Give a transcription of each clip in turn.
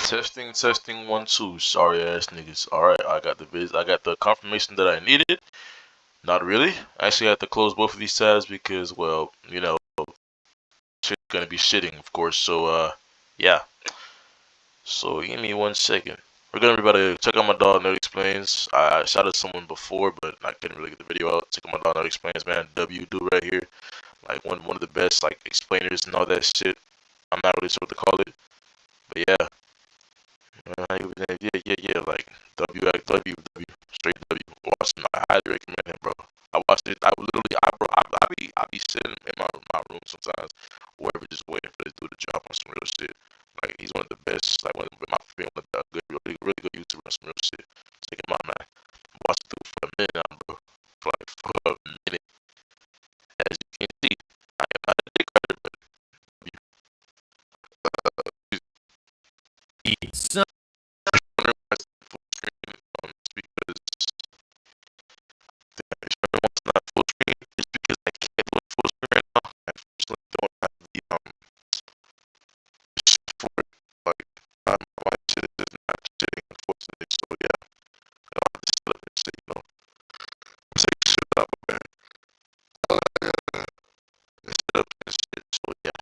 Testing, testing, 1 2. Sorry ass niggas. All right, I got the confirmation that I needed. Not really. I actually had to close both of these tabs because, well, shit's gonna be shitting, of course. So, yeah. So give me 1 second. We're gonna be about to check out my dog. Nerd explains. I shouted someone before, but I couldn't really get the video out. Check out my dog. Nerd explains, man. W do right here. Like one of the best like explainers and all that shit. I'm not really sure what to call it, but yeah. Yeah. Like W, straight W. Watching, I highly recommend him, bro. I watched it. I literally, I be sitting in my room sometimes, wherever, just waiting for this dude to drop on some real shit. Like he's one of the best, like one of my favorite, good, really good YouTuber on some real shit. Check him out, man. I watched the dude for a minute now, bro. For a minute. As you can see, I am not a dick rider, but Some because it's not full screen. It's because I can't do it full screen right now. I unfortunately don't have the shit for it. Like my shit is just not shitting, unfortunately. So yeah, I don't have to set up and shit. Set shit up, man. Set up and shit. So yeah,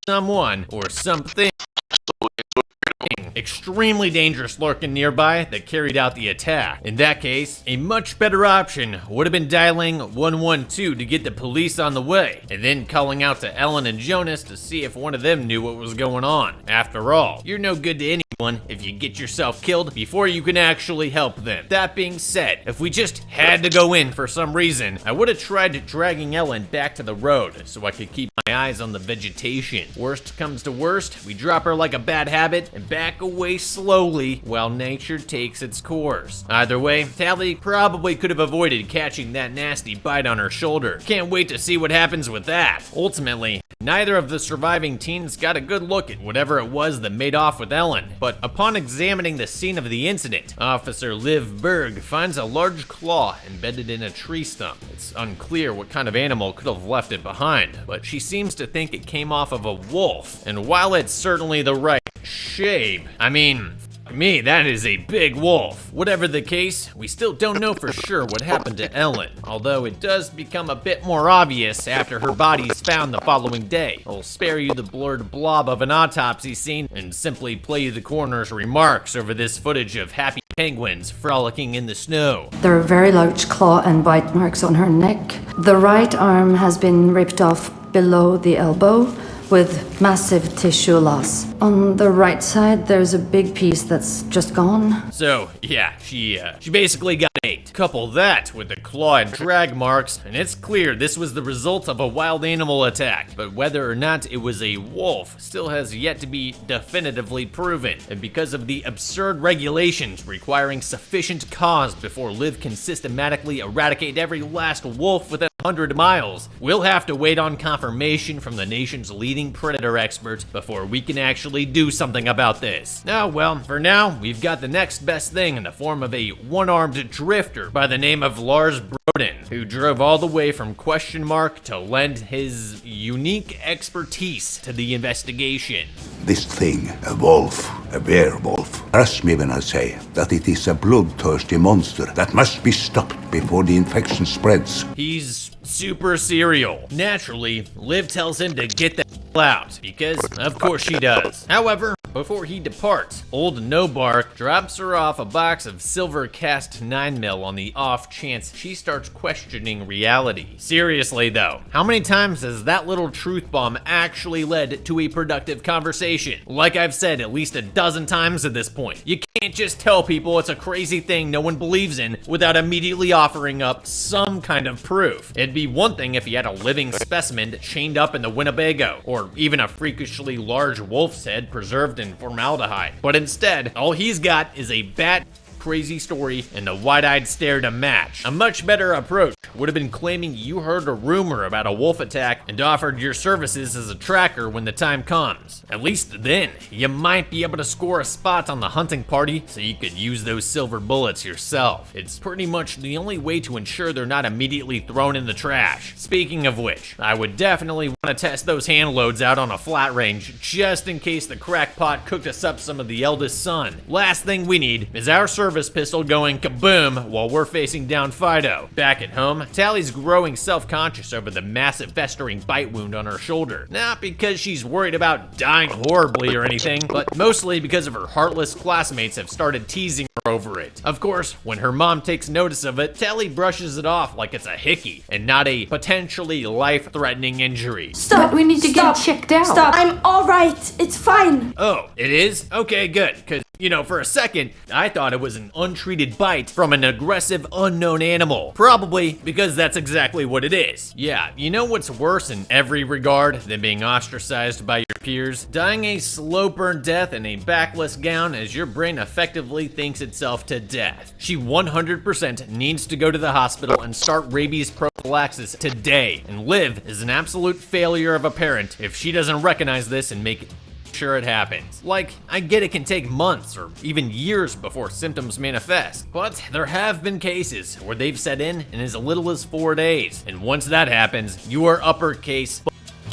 someone or something so enjoy. extremely dangerous lurking nearby that carried out the attack. In that case, a much better option would have been dialing 112 to get the police on the way, and then calling out to Ellen and Jonas to see if one of them knew what was going on. After all, you're no good to anyone if you get yourself killed before you can actually help them. That being said, if we just had to go in for some reason, I would have tried dragging Ellen back to the road so I could keep my eyes on the vegetation. Worst comes to worst, we drop her like a bad habit and back away slowly while nature takes its course. Either way, Tally probably could have avoided catching that nasty bite on her shoulder. Can't wait to see what happens with that. Ultimately, neither of the surviving teens got a good look at whatever it was that made off with Ellen, but upon examining the scene of the incident, Officer Liv Berg finds a large claw embedded in a tree stump. It's unclear what kind of animal could have left it behind, but she seems to think it came off of a wolf, and while it's certainly the right shape, I mean, for me, that is a big wolf. Whatever the case, we still don't know for sure what happened to Ellen, although it does become a bit more obvious after her body is found the following day. I'll spare you the blurred blob of an autopsy scene and simply play you the coroner's remarks over this footage of happy penguins frolicking in the snow. There are very large claw and bite marks on her neck. The right arm has been ripped off below the elbow with massive tissue loss. On the right side, there's a big piece that's just gone. So, yeah, she basically got ate. Couple that with the claw and drag marks, and it's clear this was the result of a wild animal attack. But whether or not it was a wolf still has yet to be definitively proven. And because of the absurd regulations requiring sufficient cause before Liv can systematically eradicate every last wolf within 100 miles, we'll have to wait on confirmation from the nation's leading predator expert before we can actually do something about this. Oh well, for now, we've got the next best thing in the form of a one-armed drifter by the name of Lars Broden, who drove all the way from Question Mark to lend his unique expertise to the investigation. This thing, a wolf, a werewolf. Trust me when I say that it is a bloodthirsty monster that must be stopped before the infection spreads. He's super serial. Naturally, Liv tells him to get the hell out, because of course she does. However, before he departs, old Nobark drops her off a box of silver cast 9mm on the off chance she starts questioning reality. Seriously though, how many times has that little truth bomb actually led to a productive conversation? Like I've said at least a dozen times at this point, you can't just tell people it's a crazy thing no one believes in without immediately offering up some kind of proof. It'd be one thing if he had a living specimen chained up in the Winnebago, or even a freakishly large wolf's head preserved in formaldehyde. But instead, all he's got is a bat crazy story and the wide-eyed stare to match. A much better approach would have been claiming you heard a rumor about a wolf attack and offered your services as a tracker when the time comes. At least then, you might be able to score a spot on the hunting party so you could use those silver bullets yourself. It's pretty much the only way to ensure they're not immediately thrown in the trash. Speaking of which, I would definitely want to test those hand loads out on a flat range just in case the crackpot cooked us up some of the eldest son. Last thing we need is our service pistol going kaboom while we're facing down Fido. Back at home, Tally's growing self-conscious over the massive festering bite wound on her shoulder. Not because she's worried about dying horribly or anything, but mostly because of her heartless classmates have started teasing her over it. Of course, when her mom takes notice of it, Tally brushes it off like it's a hickey and not a potentially life-threatening injury. Stop, we need to get checked out. Stop, I'm alright, it's fine. Oh, it is? Okay, good, because for a second, I thought it was an untreated bite from an aggressive unknown animal. Probably because that's exactly what it is. Yeah, you know what's worse in every regard than being ostracized by your peers? Dying a slow burn death in a backless gown as your brain effectively thinks itself to death. She 100% needs to go to the hospital and start rabies prophylaxis today, and Liv is an absolute failure of a parent if she doesn't recognize this and make sure it happens. Like, I get it can take months or even years before symptoms manifest, but there have been cases where they've set in as little as 4 days, and once that happens, you are uppercase.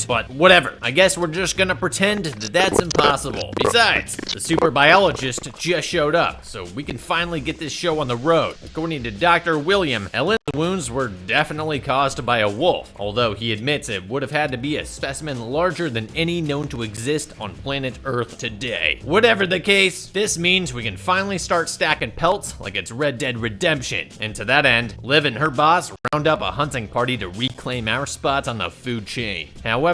But whatever, I guess we're just gonna pretend that that's impossible. Besides, the super biologist just showed up, so we can finally get this show on the road. According to Dr. William, Ellen's wounds were definitely caused by a wolf, although he admits it would have had to be a specimen larger than any known to exist on planet Earth today. Whatever the case, this means we can finally start stacking pelts like it's Red Dead Redemption. And to that end, Liv and her boss round up a hunting party to reclaim our spots on the food chain. However,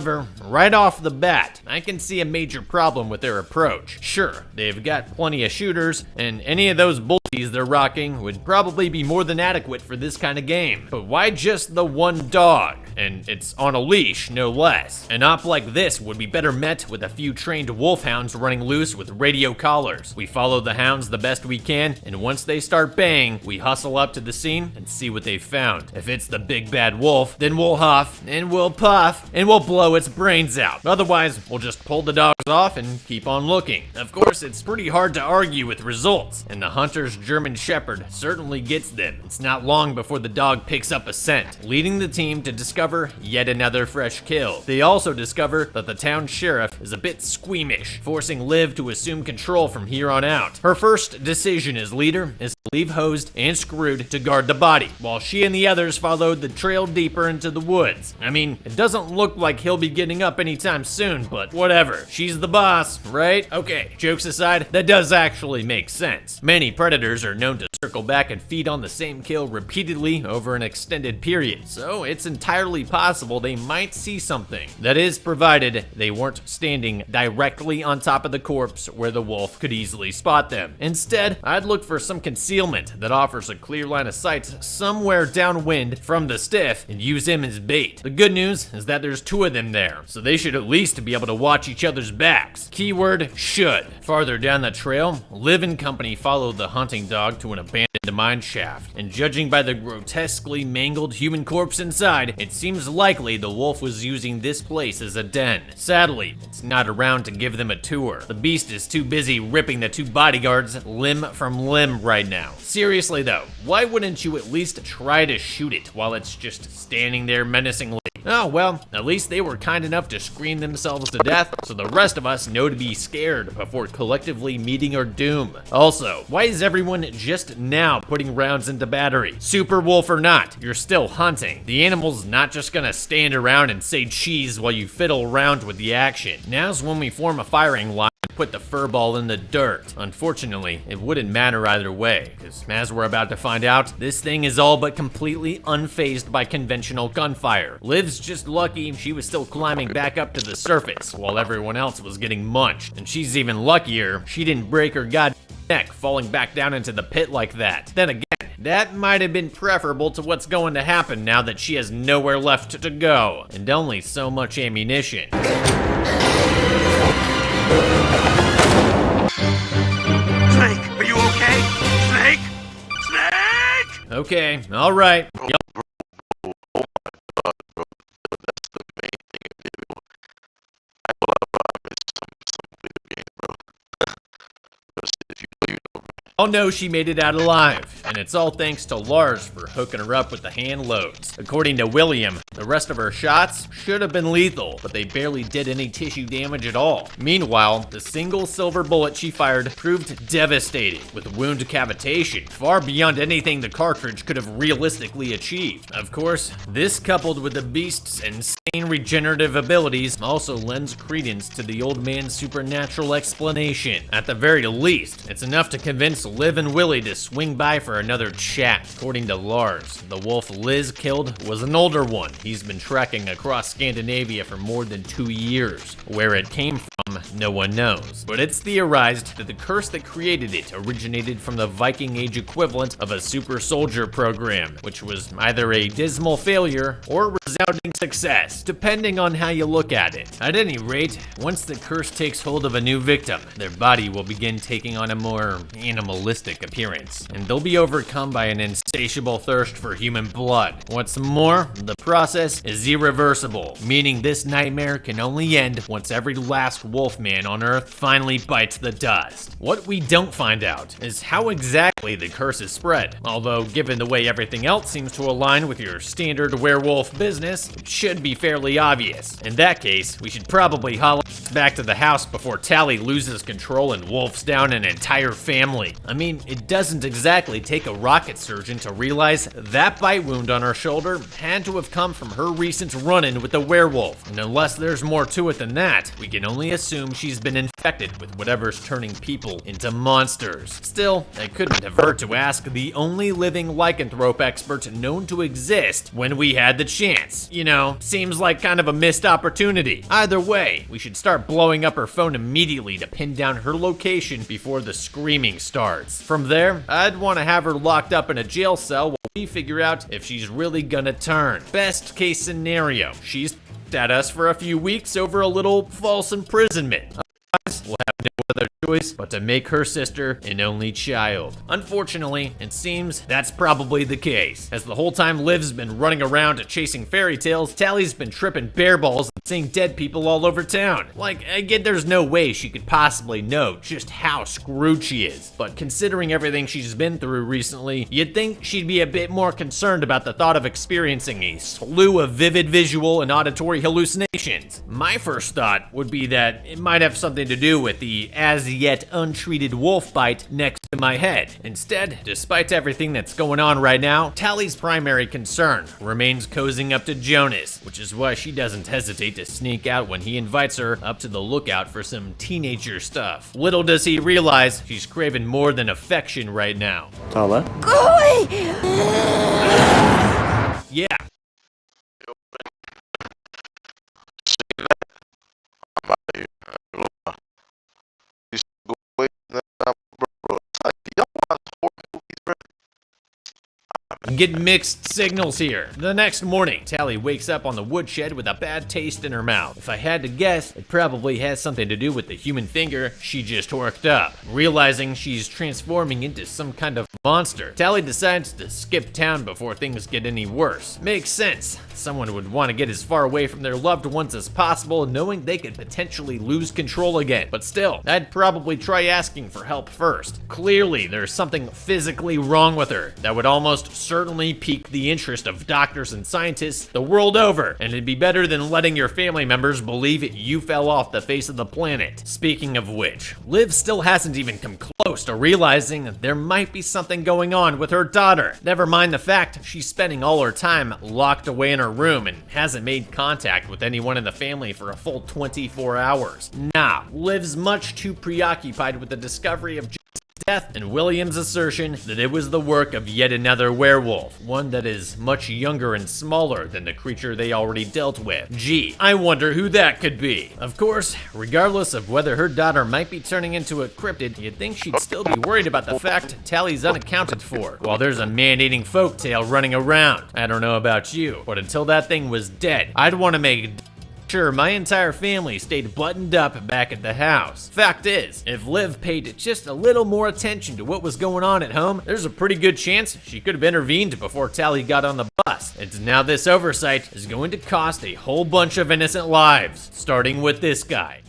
right off the bat, I can see a major problem with their approach. Sure, they've got plenty of shooters, and any of those bullies they're rocking would probably be more than adequate for this kind of game. But why just the one dog? And it's on a leash, no less. An op like this would be better met with a few trained wolfhounds running loose with radio collars. We follow the hounds the best we can, and once they start baying, we hustle up to the scene and see what they've found. If it's the big bad wolf, then we'll huff, and we'll puff, and we'll blow its brains out. Otherwise, we'll just pull the dogs off and keep on looking. Of course, it's pretty hard to argue with results, and the hunter's German Shepherd certainly gets them. It's not long before the dog picks up a scent, leading the team to discover yet another fresh kill. They also discover that the town sheriff is a bit squeamish, forcing Liv to assume control from here on out. Her first decision as leader is to leave Hosed and Screwed to guard the body, while she and the others followed the trail deeper into the woods. I mean, it doesn't look like he'll be getting up anytime soon, but whatever. She's the boss, right? Okay, jokes aside, that does actually make sense. Many predators are known to circle back and feed on the same kill repeatedly over an extended period, so it's entirely possible they might see something. That is, provided they weren't standing directly on top of the corpse where the wolf could easily spot them. Instead, I'd look for some concealment that offers a clear line of sight somewhere downwind from the stiff and use him as bait. The good news is that there's two of them there, so they should at least be able to watch each other's backs. Keyword, should. Farther down the trail, Liv and company follow the hunting dog to an abandoned mine shaft, and judging by the grotesquely mangled human corpse inside, it seems likely the wolf was using this place as a den. Sadly, it's not around to give them a tour. The beast is too busy ripping the two bodyguards limb from limb right now. Seriously though, why wouldn't you at least try to shoot it while it's just standing there menacingly? Oh well, at least they were kind enough to scream themselves to death, so the rest of us know to be scared before collectively meeting our doom. Also, why is everyone just now putting rounds into battery? Super wolf or not, you're still hunting. The animal's not just gonna stand around and say cheese while you fiddle around with the action. Now's when we form a firing line and put the furball in the dirt. Unfortunately, it wouldn't matter either way, because as we're about to find out, this thing is all but completely unfazed by conventional gunfire. Liv's just lucky she was still climbing back up to the surface while everyone else was getting munched. And she's even luckier she didn't break her goddamn neck falling back down into the pit like that. Then again, that might have been preferable to what's going to happen now that she has nowhere left to go, and only so much ammunition. Snake, are you okay? Snake? Okay, alright. I'll know she made it out alive, and it's all thanks to Lars for hooking her up with the hand loads. According to William, the rest of her shots should have been lethal, but they barely did any tissue damage at all. Meanwhile, the single silver bullet she fired proved devastating, with wound cavitation far beyond anything the cartridge could have realistically achieved. Of course, this coupled with the beast's insane regenerative abilities also lends credence to the old man's supernatural explanation. At the very least, it's enough to convince Liv and Willie to swing by for another chat. According to Lars, the wolf Liz killed was an older one he's been tracking across Scandinavia for more than 2 years. Where it came from, no one knows. But it's theorized that the curse that created it originated from the Viking Age equivalent of a super soldier program, which was either a dismal failure or a resounding success, depending on how you look at it. At any rate, once the curse takes hold of a new victim, their body will begin taking on a more animalistic appearance, and they'll be overcome by an insatiable thirst for human blood. What's more, the process is irreversible, meaning this nightmare can only end once every last wolfman on Earth finally bites the dust. What we don't find out is how exactly the curse is spread, although given the way everything else seems to align with your standard werewolf business, it should be fairly obvious. In that case, we should probably haul back to the house before Tally loses control and wolfs down an entire family. I mean, it doesn't exactly take a rocket surgeon to realize that bite wound on her shoulder had to have come from her recent run-in with the werewolf. And unless there's more to it than that, we can only assume she's been infected with whatever's turning people into monsters. Still, it couldn't have hurt to ask the only living lycanthrope expert known to exist when we had the chance. You know, seems like kind of a missed opportunity. Either way, we should start blowing up her phone immediately to pin down her location before the screaming starts. From there, I'd want to have her locked up in a jail cell while we figure out if she's really gonna turn. Best case scenario, she's at us for a few weeks over a little false imprisonment. Otherwise, we'll have no other choice but to make her sister an only child. Unfortunately, it seems that's probably the case, as the whole time Liv's been running around chasing fairy tales, Tally's been tripping bear balls and seeing dead people all over town. Like, I get there's no way she could possibly know just how screwed she is, but considering everything she's been through recently, you'd think she'd be a bit more concerned about the thought of experiencing a slew of vivid visual and auditory hallucinations. My first thought would be that it might have something to do with the as yet untreated wolf bite next to my head. Instead, despite everything that's going on right now, Tally's primary concern remains cozying up to Jonas, which is why she doesn't hesitate to sneak out when he invites her up to the lookout for some teenager stuff. Little does he realize she's craving more than affection right now. Tala? Yeah. I'm getting mixed signals here. The next morning, Tally wakes up on the woodshed with a bad taste in her mouth. If I had to guess, it probably has something to do with the human finger she just torqued up. Realizing she's transforming into some kind of monster, Tally decides to skip town before things get any worse. Makes sense. Someone would want to get as far away from their loved ones as possible, knowing they could potentially lose control again. But still, I'd probably try asking for help first. Clearly, there's something physically wrong with her that would almost certainly pique the interest of doctors and scientists the world over, and it'd be better than letting your family members believe you fell off the face of the planet. Speaking of which, Liv still hasn't even come close to realizing that there might be something going on with her daughter. Never mind the fact she's spending all her time locked away in her room and hasn't made contact with anyone in the family for a full 24 hours. Nah, Liv's much too preoccupied with the discovery of death and William's assertion that it was the work of yet another werewolf, one that is much younger and smaller than the creature they already dealt with. Gee, I wonder who that could be. Of course, regardless of whether her daughter might be turning into a cryptid, you'd think she'd still be worried about the fact Tally's unaccounted for, while there's a man-eating folktale running around. I don't know about you, but until that thing was dead, I'd want to make sure my entire family stayed buttoned up back at the house. Fact is, if Liv paid just a little more attention to what was going on at home, there's a pretty good chance she could have intervened before Tally got on the bus. And now this oversight is going to cost a whole bunch of innocent lives, starting with this guy.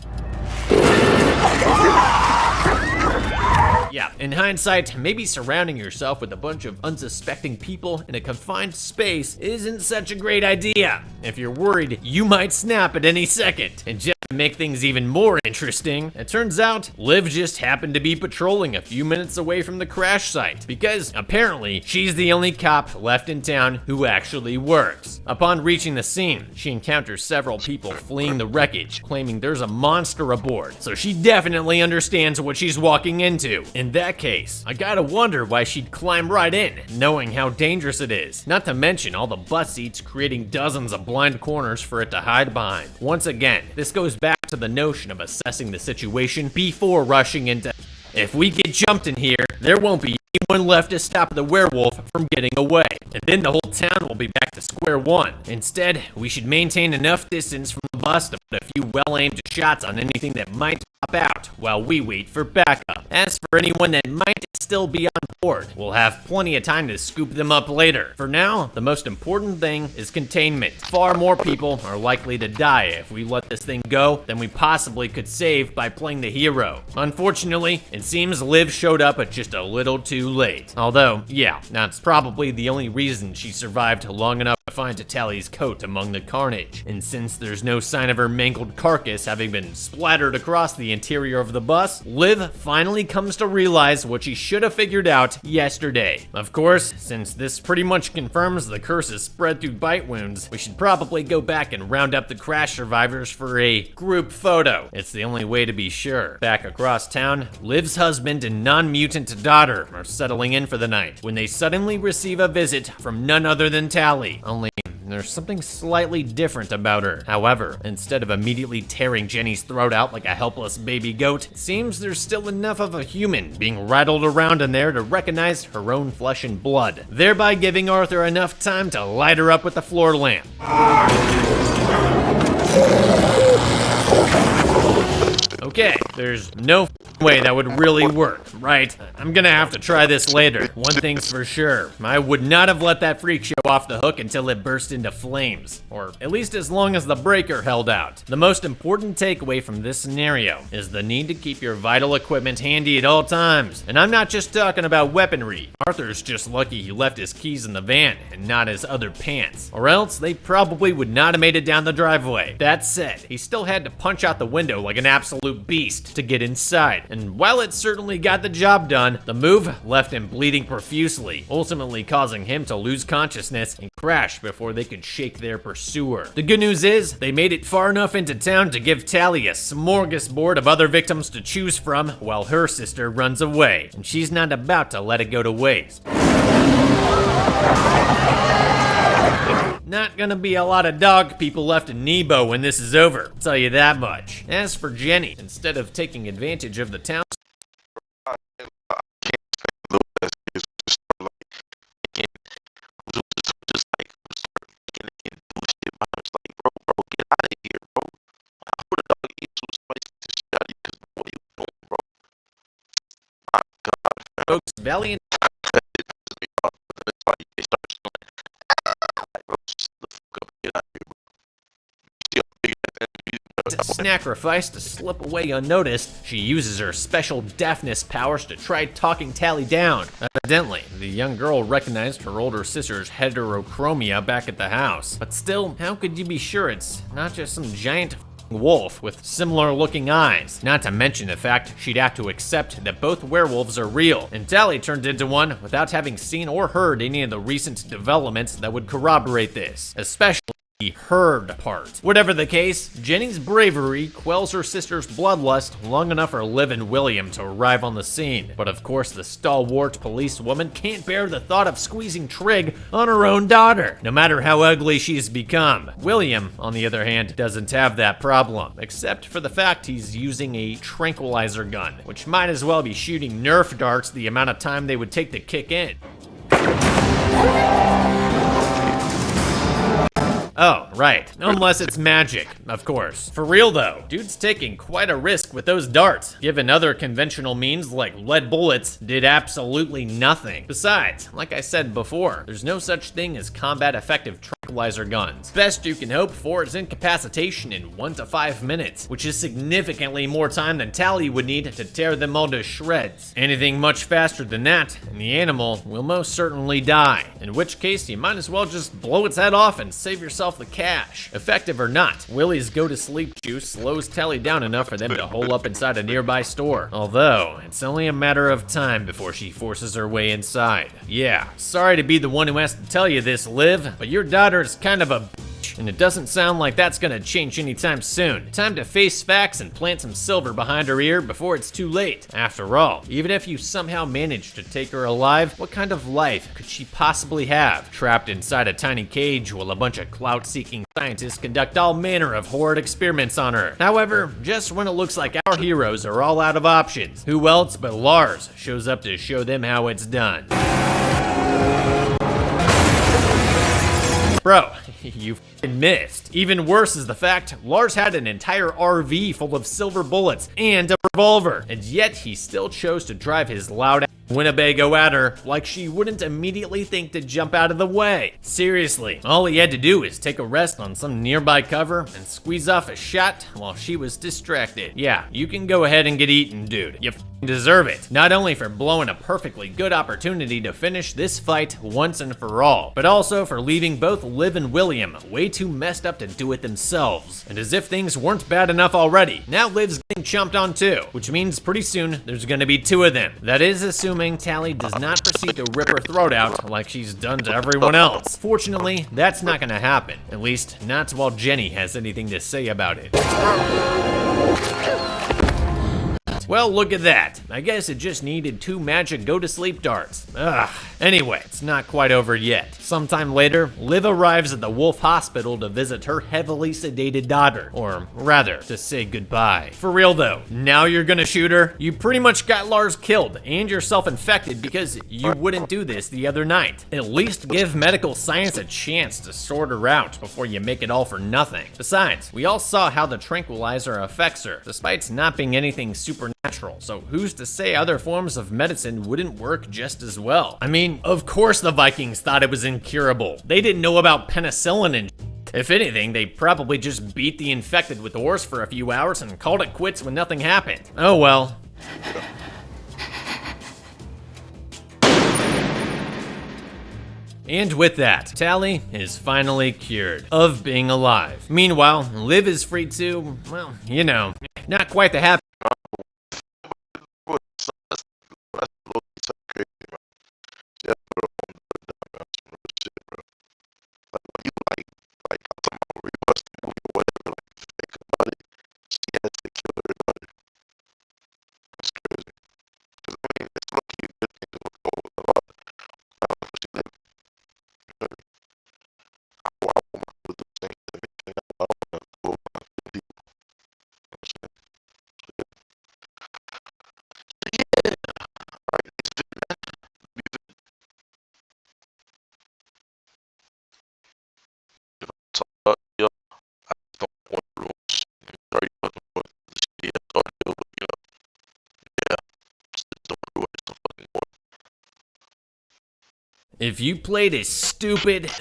Yeah, in hindsight, maybe surrounding yourself with a bunch of unsuspecting people in a confined space isn't such a great idea. If you're worried, you might snap at any second. And just to make things even more interesting, it turns out Liv just happened to be patrolling a few minutes away from the crash site, because apparently she's the only cop left in town who actually works. Upon reaching the scene, she encounters several people fleeing the wreckage, claiming there's a monster aboard, so she definitely understands what she's walking into. In that case, I gotta wonder why she'd climb right in, knowing how dangerous it is. Not to mention all the bus seats creating dozens of blind corners for it to hide behind. Once again, this goes back to the notion of assessing the situation before rushing into. If we get jumped in here, there won't be anyone left to stop the werewolf from getting away, and then the whole town will be back to square one. Instead, we should maintain enough distance from the bus to put a few well-aimed shots on anything that might pop out while we wait for backup. As for anyone that might still be on board, we'll have plenty of time to scoop them up later. For now, the most important thing is containment. Far more people are likely to die if we let this thing go than we possibly could save by playing the hero. Unfortunately, it seems Liv showed up at just a little too late. Although, yeah, that's probably the only reason she survived long enough to find Tally's coat among the carnage. And since there's no sign of her mangled carcass having been splattered across the interior of the bus, Liv finally comes to realize what she should have figured out yesterday. Of course, since this pretty much confirms the curse is spread through bite wounds, we should probably go back and round up the crash survivors for a group photo. It's the only way to be sure. Back across town, Liv's husband and non-mutant daughter are settling in for the night when they suddenly receive a visit from none other than Tally. Only there's something slightly different about her. However, instead of immediately tearing Jenny's throat out like a helpless baby goat, it seems there's still enough of a human being rattled around in there to recognize her own flesh and blood, thereby giving Arthur enough time to light her up with the floor lamp. Okay, there's no way that would really work, right? I'm gonna have to try this later. One thing's for sure, I would not have let that freak show off the hook until it burst into flames, or at least as long as the breaker held out. The most important takeaway from this scenario is the need to keep your vital equipment handy at all times. And I'm not just talking about weaponry. Arthur's just lucky he left his keys in the van and not his other pants, or else they probably would not have made it down the driveway. That said, he still had to punch out the window like an absolute beast to get inside, and while it certainly got the job done, the move left him bleeding profusely, ultimately causing him to lose consciousness and crash before they could shake their pursuer. The good news is, they made it far enough into town to give Tally a smorgasbord of other victims to choose from while her sister runs away, and she's not about to let it go to waste. Not gonna be a lot of dog people left in Nebo when this is over, I'll tell you that much. As for Jenny, instead of taking advantage of the town, folks, valiant sacrifice to slip away unnoticed, she uses her special deafness powers to try talking Tally down. Evidently, the young girl recognized her older sister's heterochromia back at the house. But still, how could you be sure it's not just some giant wolf with similar looking eyes? Not to mention the fact she'd have to accept that both werewolves are real, and Tally turned into one without having seen or heard any of the recent developments that would corroborate this, especially the heard part. Whatever the case, Jenny's bravery quells her sister's bloodlust long enough for Liv and William to arrive on the scene. But of course, the stalwart policewoman can't bear the thought of squeezing trig on her own daughter, no matter how ugly she's become. William, on the other hand, doesn't have that problem, except for the fact he's using a tranquilizer gun, which might as well be shooting Nerf darts the amount of time they would take to kick in. Oh, right. Unless it's magic, of course. For real though, dude's taking quite a risk with those darts, given other conventional means like lead bullets did absolutely nothing. Besides, like I said before, there's no such thing as combat effective tranquilizer guns. Best you can hope for is incapacitation in 1 to 5 minutes, which is significantly more time than Tally would need to tear them all to shreds. Anything much faster than that, and the animal will most certainly die, in which case you might as well just blow its head off and save yourself the cash. Effective or not, Willie's go-to-sleep juice slows Tally down enough for them to hole up inside a nearby store, although it's only a matter of time before she forces her way inside. Yeah, sorry to be the one who has to tell you this, Liv, but your daughter is kind of a bitch, and it doesn't sound like that's gonna change anytime soon. Time to face facts and plant some silver behind her ear before it's too late. After all, even if you somehow manage to take her alive, what kind of life could she possibly have? Trapped inside a tiny cage while a bunch of clout-seeking scientists conduct all manner of horrid experiments on her. However, just when it looks like our heroes are all out of options, who else but Lars shows up to show them how it's done. Bro, you f***ing missed. Even worse is the fact Lars had an entire RV full of silver bullets and a revolver, and yet he still chose to drive his loud Winnebago at her like she wouldn't immediately think to jump out of the way. Seriously, all he had to do is take a rest on some nearby cover and squeeze off a shot while she was distracted. Yeah, you can go ahead and get eaten, dude. You deserve it. Not only for blowing a perfectly good opportunity to finish this fight once and for all, but also for leaving both Liv and William way too messed up to do it themselves. And as if things weren't bad enough already, now Liv's getting chomped on too, which means pretty soon there's gonna be 2 of them. That is assuming Tally does not proceed to rip her throat out like she's done to everyone else. Fortunately, that's not gonna happen. At least, not while Jenny has anything to say about it. Well, look at that. I guess it just needed 2 magic go-to-sleep darts. Ugh. Anyway, it's not quite over yet. Sometime later, Liv arrives at the Wolf Hospital to visit her heavily sedated daughter. Or rather, to say goodbye. For real though, now you're gonna shoot her? You pretty much got Lars killed and yourself infected because you wouldn't do this the other night. At least give medical science a chance to sort her out before you make it all for nothing. Besides, we all saw how the tranquilizer affects her, despite not being anything supernatural, so who's to say other forms of medicine wouldn't work just as well? I mean, of course the Vikings thought it was incurable. They didn't know about penicillin and if anything, they probably just beat the infected with ores for a few hours and called it quits when nothing happened. Oh well. And with that, Tally is finally cured of being alive. Meanwhile, Liv is free to, well, you know, not quite the happy. If you played a stupid,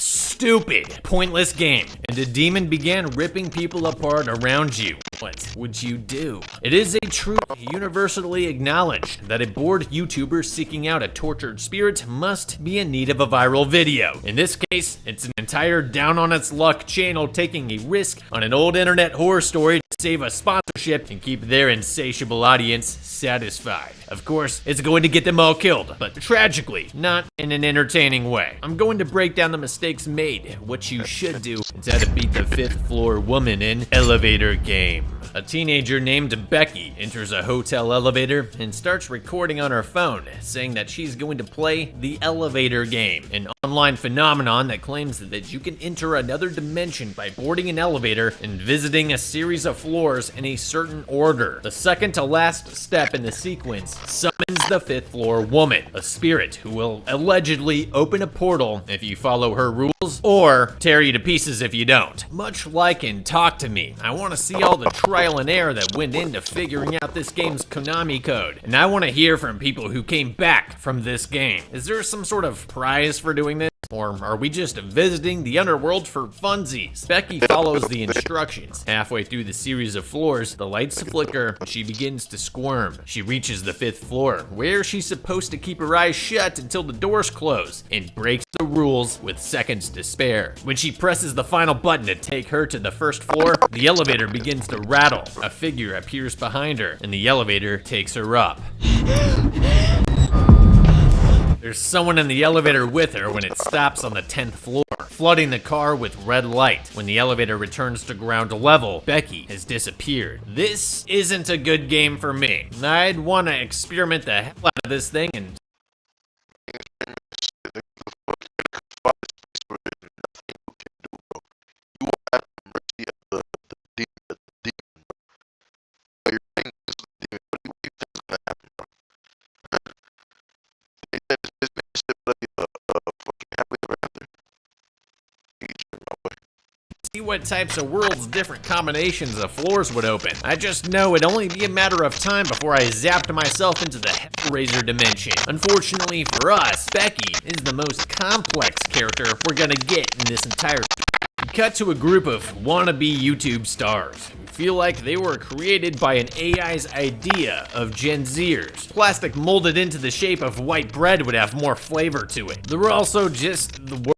pointless game, and a demon began ripping people apart around you, what would you do? It is a truth universally acknowledged that a bored YouTuber seeking out a tortured spirit must be in need of a viral video. In this case, it's an entire down on its luck channel taking a risk on an old internet horror story to save a sponsorship and keep their insatiable audience satisfied. Of course, it's going to get them all killed, but tragically, not in an entertaining way. I'm going to break down the mistakes made, what you should do, and how to beat the 5th floor woman in Elevator Game. A teenager named Becky enters a hotel elevator and starts recording on her phone, saying that she's going to play the Elevator Game, an online phenomenon that claims that you can enter another dimension by boarding an elevator and visiting a series of floors in a certain order. The second to last step in the sequence summons the fifth floor woman, a spirit who will allegedly open a portal if you follow her rules, or tear you to pieces if you don't. Much like in Talk to Me, I want to see all the trial and error that went into figuring out this game's Konami code, and I want to hear from people who came back from this game. Is there some sort of prize for doing this? Or are we just visiting the underworld for funsies? Becky follows the instructions. Halfway through the series of floors, the lights flicker and she begins to squirm. She reaches the fifth floor, where she's supposed to keep her eyes shut until the doors close, and breaks the rules with seconds to spare. When she presses the final button to take her to the first floor, the elevator begins to rattle. A figure appears behind her, and the elevator takes her up. There's someone in the elevator with her when it stops on the 10th floor, flooding the car with red light. When the elevator returns to ground level, Becky has disappeared. This isn't a good game for me. I'd want to experiment the hell out of this thing and see what types of worlds different combinations of floors would open. I just know it'd only be a matter of time before I zapped myself into the Hellraiser dimension. Unfortunately for us, Becky is the most complex character we're gonna get in this entire. We cut to a group of wannabe YouTube stars who feel like they were created by an AI's idea of Gen Zers. Plastic molded into the shape of white bread would have more flavor to it. They were also just the worst.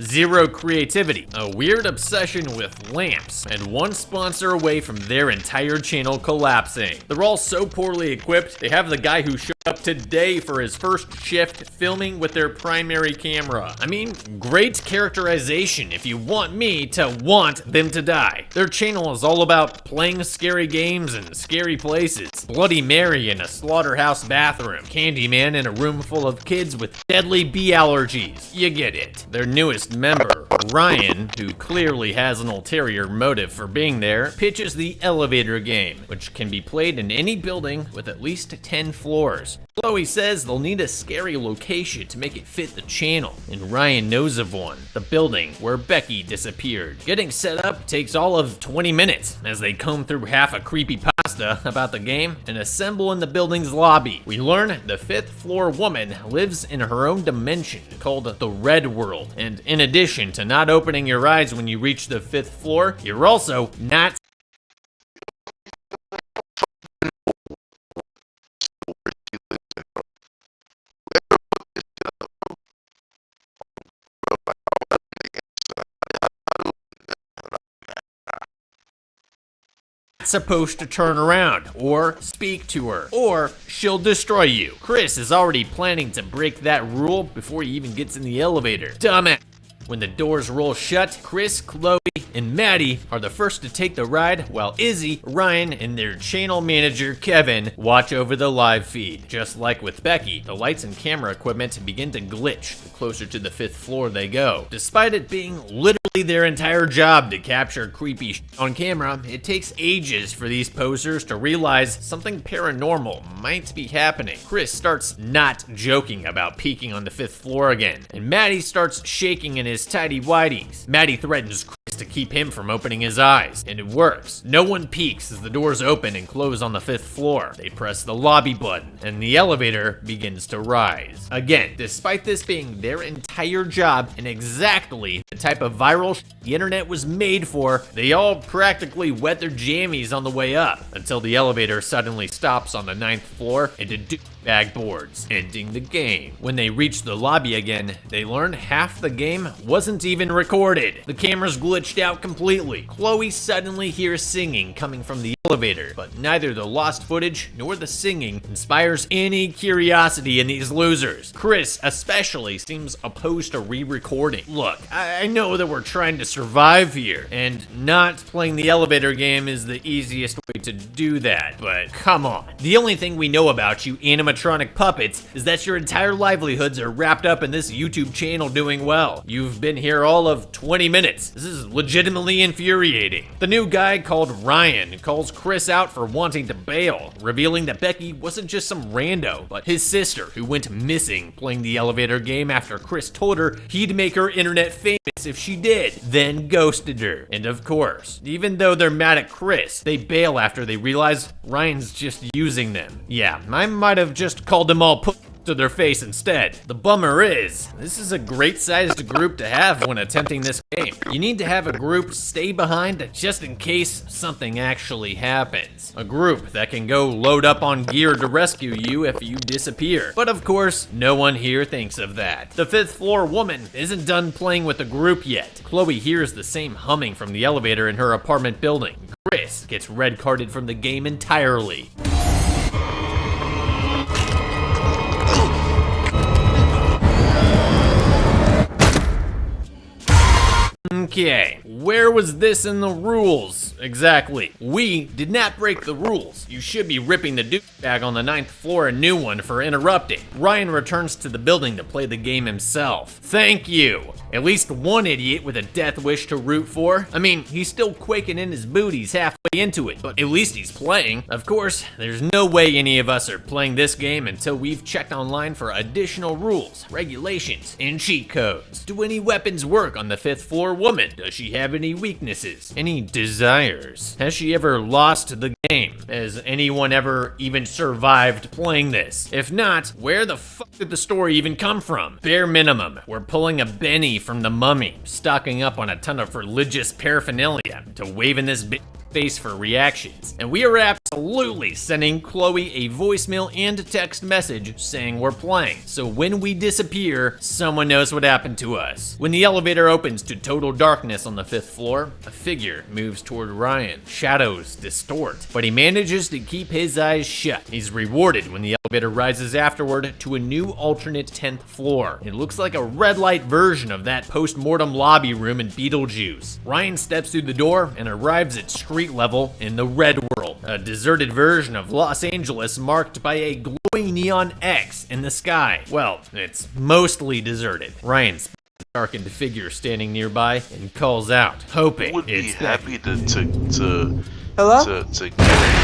Zero creativity, a weird obsession with lamps, and one sponsor away from their entire channel collapsing. They're all so poorly equipped, they have the guy who showed up today for his first shift filming with their primary camera. I mean, great characterization if you want me to want them to die. Their channel is all about playing scary games in scary places. Bloody Mary in a slaughterhouse bathroom. Candyman in a room full of kids with deadly bee allergies. You get it. Their newest member, Ryan, who clearly has an ulterior motive for being there, pitches the elevator game, which can be played in any building with at least 10 floors. Chloe says they'll need a scary location to make it fit the channel, and Ryan knows of one, the building where Becky disappeared. Getting set up takes all of 20 minutes as they comb through half a creepypasta about the game and assemble in the building's lobby. We learn the fifth floor woman lives in her own dimension called the Red World, and in addition to not opening your eyes when you reach the fifth floor, you're also not supposed to turn around or speak to her, or she'll destroy you. Chris is already planning to break that rule before he even gets in the elevator. Dumbass. When the doors roll shut, Chris, Chloe, and Maddie are the first to take the ride, while Izzy, Ryan, and their channel manager, Kevin, watch over the live feed. Just like with Becky, the lights and camera equipment begin to glitch the closer to the fifth floor they go. Despite it being literally their entire job to capture creepy shit on camera, it takes ages for these posers to realize something paranormal might be happening. Chris starts not joking about peeking on the fifth floor again, and Maddie starts shaking in his tidy whities. Maddie threatens Chris to keep him from opening his eyes, and it works. No one peeks as the doors open and close on the fifth floor. They press the lobby button, and the elevator begins to rise. Again, despite this being their entire job and exactly the type of viral the internet was made for, they all practically wet their jammies on the way up, until the elevator suddenly stops on the 9th floor into douchebag boards, ending the game. When they reach the lobby again, they learn half the game wasn't even recorded. The cameras glitched out completely. Chloe suddenly hears singing coming from the elevator, but neither the lost footage nor the singing inspires any curiosity in these losers. Chris especially seems opposed to re-recording. Look, I know that we're trying to survive here, and not playing the elevator game is the easiest way to do that, but come on. The only thing we know about you animatronic animatronic puppets is that your entire livelihoods are wrapped up in this YouTube channel doing well. You've been here all of 20 minutes. This is legitimately infuriating. The new guy called Ryan calls Chris out for wanting to bail, revealing that Becky wasn't just some rando, but his sister who went missing playing the elevator game after Chris told her he'd make her internet famous if she did, then ghosted her. And of course, even though they're mad at Chris, they bail after they realize Ryan's just using them. Yeah, I might have just called them all to their face instead. The bummer is, this is a great sized group to have when attempting this game. You need to have a group stay behind just in case something actually happens. A group that can go load up on gear to rescue you if you disappear. But of course, no one here thinks of that. The 5th floor woman isn't done playing with the group yet. Chloe hears the same humming from the elevator in her apartment building. Chris gets red carded from the game entirely. Okay, where was this in the rules? Exactly. We did not break the rules. You should be ripping the douchebag on the 9th floor a new one for interrupting. Ryan returns to the building to play the game himself. Thank you. At least one idiot with a death wish to root for. I mean, he's still quaking in his booties halfway into it, but at least he's playing. Of course, there's no way any of us are playing this game until we've checked online for additional rules, regulations, and cheat codes. Do any weapons work on the 5th floor woman? Does she have any weaknesses? Any desires? Has she ever lost the game? Has anyone ever even survived playing this? If not, where the fuck did the story even come from? Bare minimum, we're pulling a Benny from The Mummy, stocking up on a ton of religious paraphernalia to wave in this bitch face for reactions. And we are absolutely sending Chloe a voicemail and text message saying we're playing. So when we disappear, someone knows what happened to us. When the elevator opens to total darkness on the 5th floor, a figure moves toward Ryan. Shadows distort, but he manages to keep his eyes shut. He's rewarded when the elevator rises afterward to a new alternate 10th floor. It looks like a red light version of that post-mortem lobby room in Beetlejuice. Ryan steps through the door and arrives at street level in the red world, a deserted version of Los Angeles marked by a glowing neon X in the sky. Well, it's mostly deserted. Ryan spots a darkened figure standing nearby and calls out, hoping Would be it's happy Becky. to get it.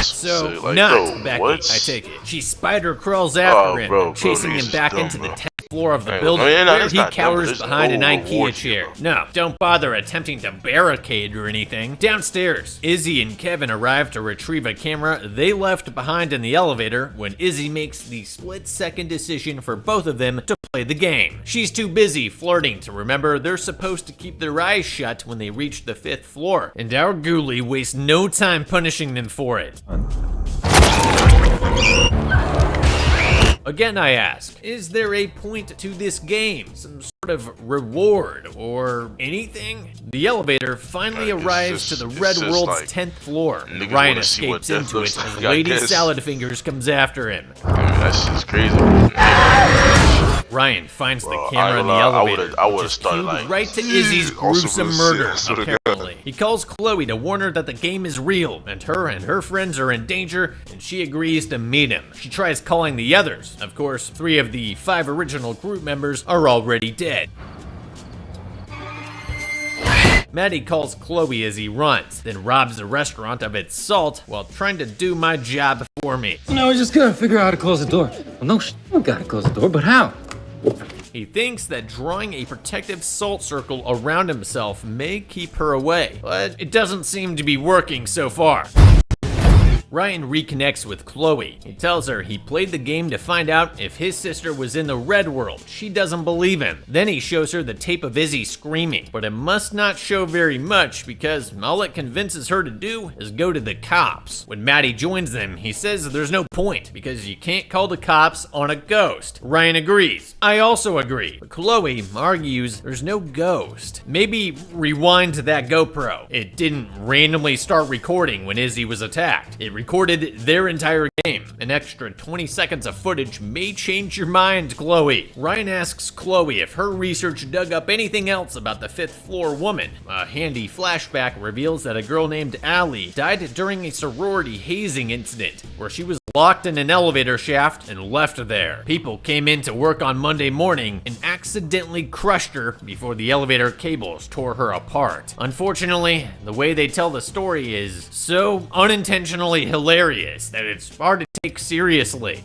So, like, not yo, Becky, what? I take it. She spider crawls after him, bro, chasing him this is back dumb, into the bro. 10th floor of the Hey, building, I mean, no, where it's he not dumb, cowers but there's behind an no IKEA reward chair. here, No, don't bother attempting to barricade or anything. Downstairs, Izzy and Kevin arrive to retrieve a camera they left behind in the elevator when Izzy makes the split-second decision for both of them to play the game. She's too busy flirting to remember they're supposed to keep their eyes shut when they reach the 5th floor, and our ghoulie wastes no time punishing them for it. Again, I ask, is there a point to this game? Some sort of reward or anything? The elevator finally arrives to the Red just World's like 10th floor. niggas Ryan wanna see what escapes death into looks it as like, I Lady guess. Salad Fingers comes after him. I mean, that's just crazy. Ryan finds the Bro, camera in the I elevator, would've- I which would've is started, cued like, right to Izzy's also gruesome gonna murder, say, I swear to God. apparently. He calls Chloe to warn her that the game is real, and her friends are in danger, and she agrees to meet him. She tries calling the others. Of course, 3 of the 5 original group members are already dead. Maddie calls Chloe as he runs, then robs the restaurant of its salt while trying to do my job for me. No, we just gotta figure out how to close the door. Well, no, we gotta close the door, but how? He thinks that drawing a protective salt circle around himself may keep her away, but it doesn't seem to be working so far. Ryan reconnects with Chloe. He tells her he played the game to find out if his sister was in the red world. She doesn't believe him. Then he shows her the tape of Izzy screaming, but it must not show very much because all it convinces her to do is go to the cops. When Maddie joins them, he says there's no point because you can't call the cops on a ghost. Ryan agrees. I also agree. But Chloe argues there's no ghost. Maybe rewind to that GoPro. It didn't randomly start recording when Izzy was attacked. It recorded their entire game. An extra 20 seconds of footage may change your mind, Chloe. Ryan asks Chloe if her research dug up anything else about the 5th floor woman. A handy flashback reveals that a girl named Allie died during a sorority hazing incident where she was locked in an elevator shaft and left there. People came in to work on Monday morning and accidentally crushed her before the elevator cables tore her apart. Unfortunately, the way they tell the story is so unintentionally hilarious that it's hard to take seriously.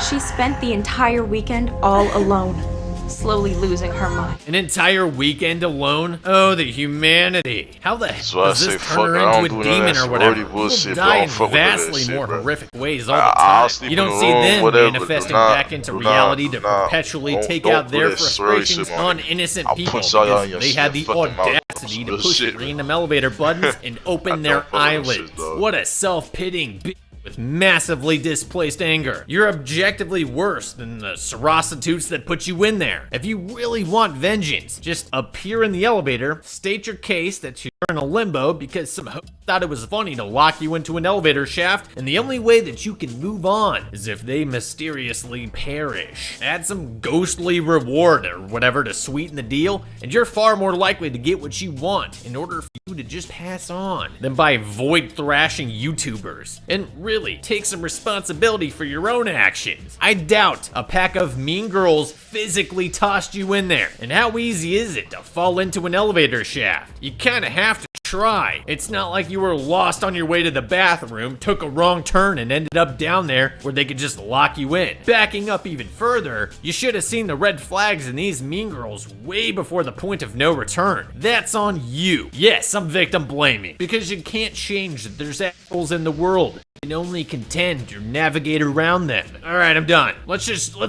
She spent the entire weekend all alone, slowly losing her mind. An entire weekend alone? Oh, the humanity. How the That's why hell I does say this fuck turn it. her I into don't a do none of demon that or whatever? sorority bullshit, People bro. I die don't in fuck with that vastly shit, more bro. horrific ways all the I'll time. sleep You in don't the see room, them whatever, manifesting do not- back into do not- reality do to not- perpetually don't- take don't out their put that sorority frustrations shit on on me. innocent I'll people punch all y'all in because your they had the fucking mouth. audacity to Real push shit, random elevator buttons and open their don't fuck with that eyelids. shit, dog. What a self-pitying bitch with massively displaced anger. You're objectively worse than the prostitutes that put you in there. If you really want vengeance, just appear in the elevator, state your case that you're in a limbo because some hoe thought it was funny to lock you into an elevator shaft, and the only way that you can move on is if they mysteriously perish. Add some ghostly reward or whatever to sweeten the deal, and you're far more likely to get what you want in order for you to just pass on than by void thrashing YouTubers. And really, take some responsibility for your own actions. I doubt a pack of mean girls physically tossed you in there. And how easy is it to fall into an elevator shaft? You kinda have to try. It's not like you were lost on your way to the bathroom, took a wrong turn, and ended up down there where they could just lock you in. Backing up even further, you should have seen the red flags in these mean girls way before the point of no return. That's on you. Yes, I'm victim blaming, because you can't change that there's assholes in the world. You can only contend or navigate around them. Alright, I'm done. Let's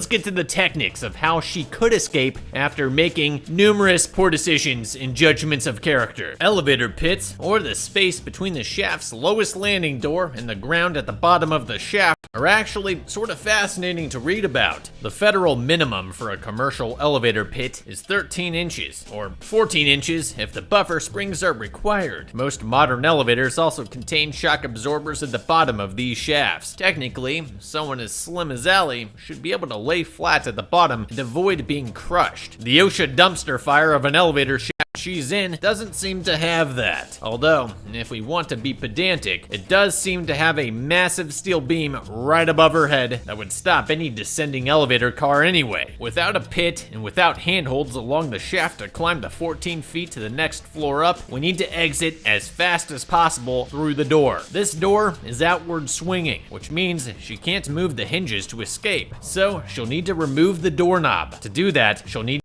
get to the techniques of how she could escape after making numerous poor decisions and judgments of character. Elevator pits, or the space between the shaft's lowest landing door and the ground at the bottom of the shaft, are actually sort of fascinating to read about. The federal minimum for a commercial elevator pit is 13 inches, or 14 inches if the buffer springs are required. Most modern elevators also contain shock absorbers at the bottom of these shafts. Technically, someone as slim as Allie should be able to lay flat at the bottom and avoid being crushed. The OSHA dumpster fire of an elevator shaft she's in doesn't seem to have that. Although, if we want to be pedantic, it does seem to have a massive steel beam right above her head that would stop any descending elevator car anyway. Without a pit and without handholds along the shaft to climb the 14 feet to the next floor up, we need to exit as fast as possible through the door. This door is outward swinging, which means she can't move the hinges to escape, so she'll need to remove the doorknob. To do that, she'll need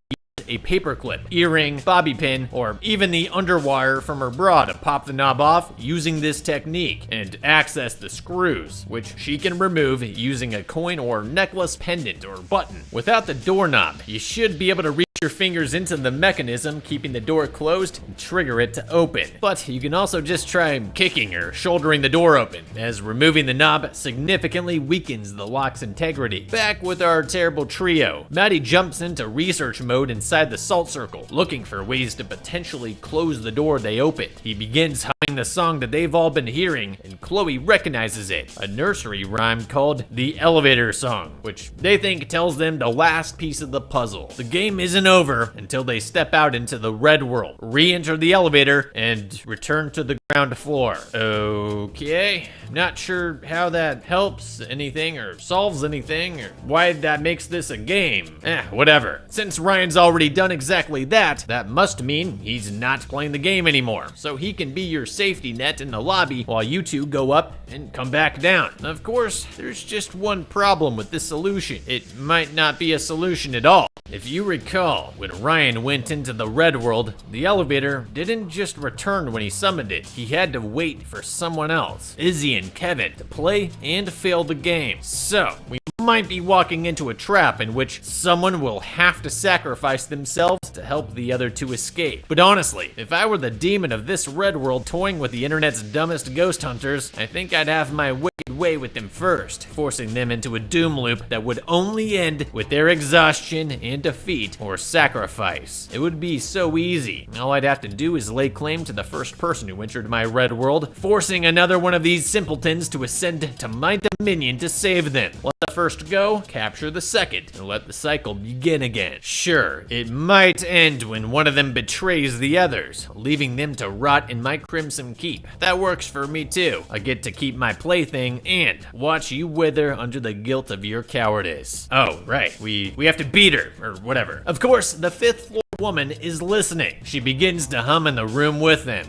a paperclip, earring, bobby pin, or even the underwire from her bra to pop the knob off using this technique and access the screws, which she can remove using a coin or necklace pendant or button. Without the doorknob, you should be able to reach your fingers into the mechanism, keeping the door closed, and trigger it to open. But you can also just try kicking or shouldering the door open, as removing the knob significantly weakens the lock's integrity. Back with our terrible trio, Maddie jumps into research mode inside the salt circle, looking for ways to potentially close the door they opened. He begins humming the song that they've all been hearing, and Chloe recognizes it, a nursery rhyme called The Elevator Song, which they think tells them the last piece of the puzzle. The game isn't over until they step out into the red world, re-enter the elevator, and return to the ground floor. Okay, not sure how that helps anything or solves anything or why that makes this a game. Whatever. Since Ryan's already done exactly that, that must mean he's not playing the game anymore. So he can be your safety net in the lobby while you two go up and come back down. Of course, there's just one problem with this solution. It might not be a solution at all. If you recall, when Ryan went into the red world, the elevator didn't just return when he summoned it. He had to wait for someone else, Izzy and Kevin, to play and fail the game. So, we might be walking into a trap in which someone will have to sacrifice themselves to help the other two escape. But honestly, if I were the demon of this red world toying with the internet's dumbest ghost hunters, I think I'd have my wicked way with them first, forcing them into a doom loop that would only end with their exhaustion and defeat or sacrifice. It would be so easy. All I'd have to do is lay claim to the first person who entered my red world, forcing another one of these simpletons to ascend to my dominion to save them. Let the first go, capture the second, and let the cycle begin again. Sure, it might end when one of them betrays the others, leaving them to rot in my Crimson Keep. That works for me too. I get to keep my plaything and watch you wither under the guilt of your cowardice. Oh, right, we have to beat her, or whatever. Of course, the 5th floor woman is listening. She begins to hum in the room with them.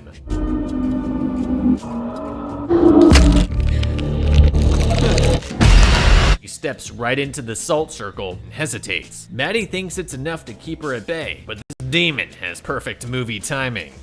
He steps right into the salt circle and hesitates. Maddie thinks it's enough to keep her at bay, but this demon has perfect movie timing.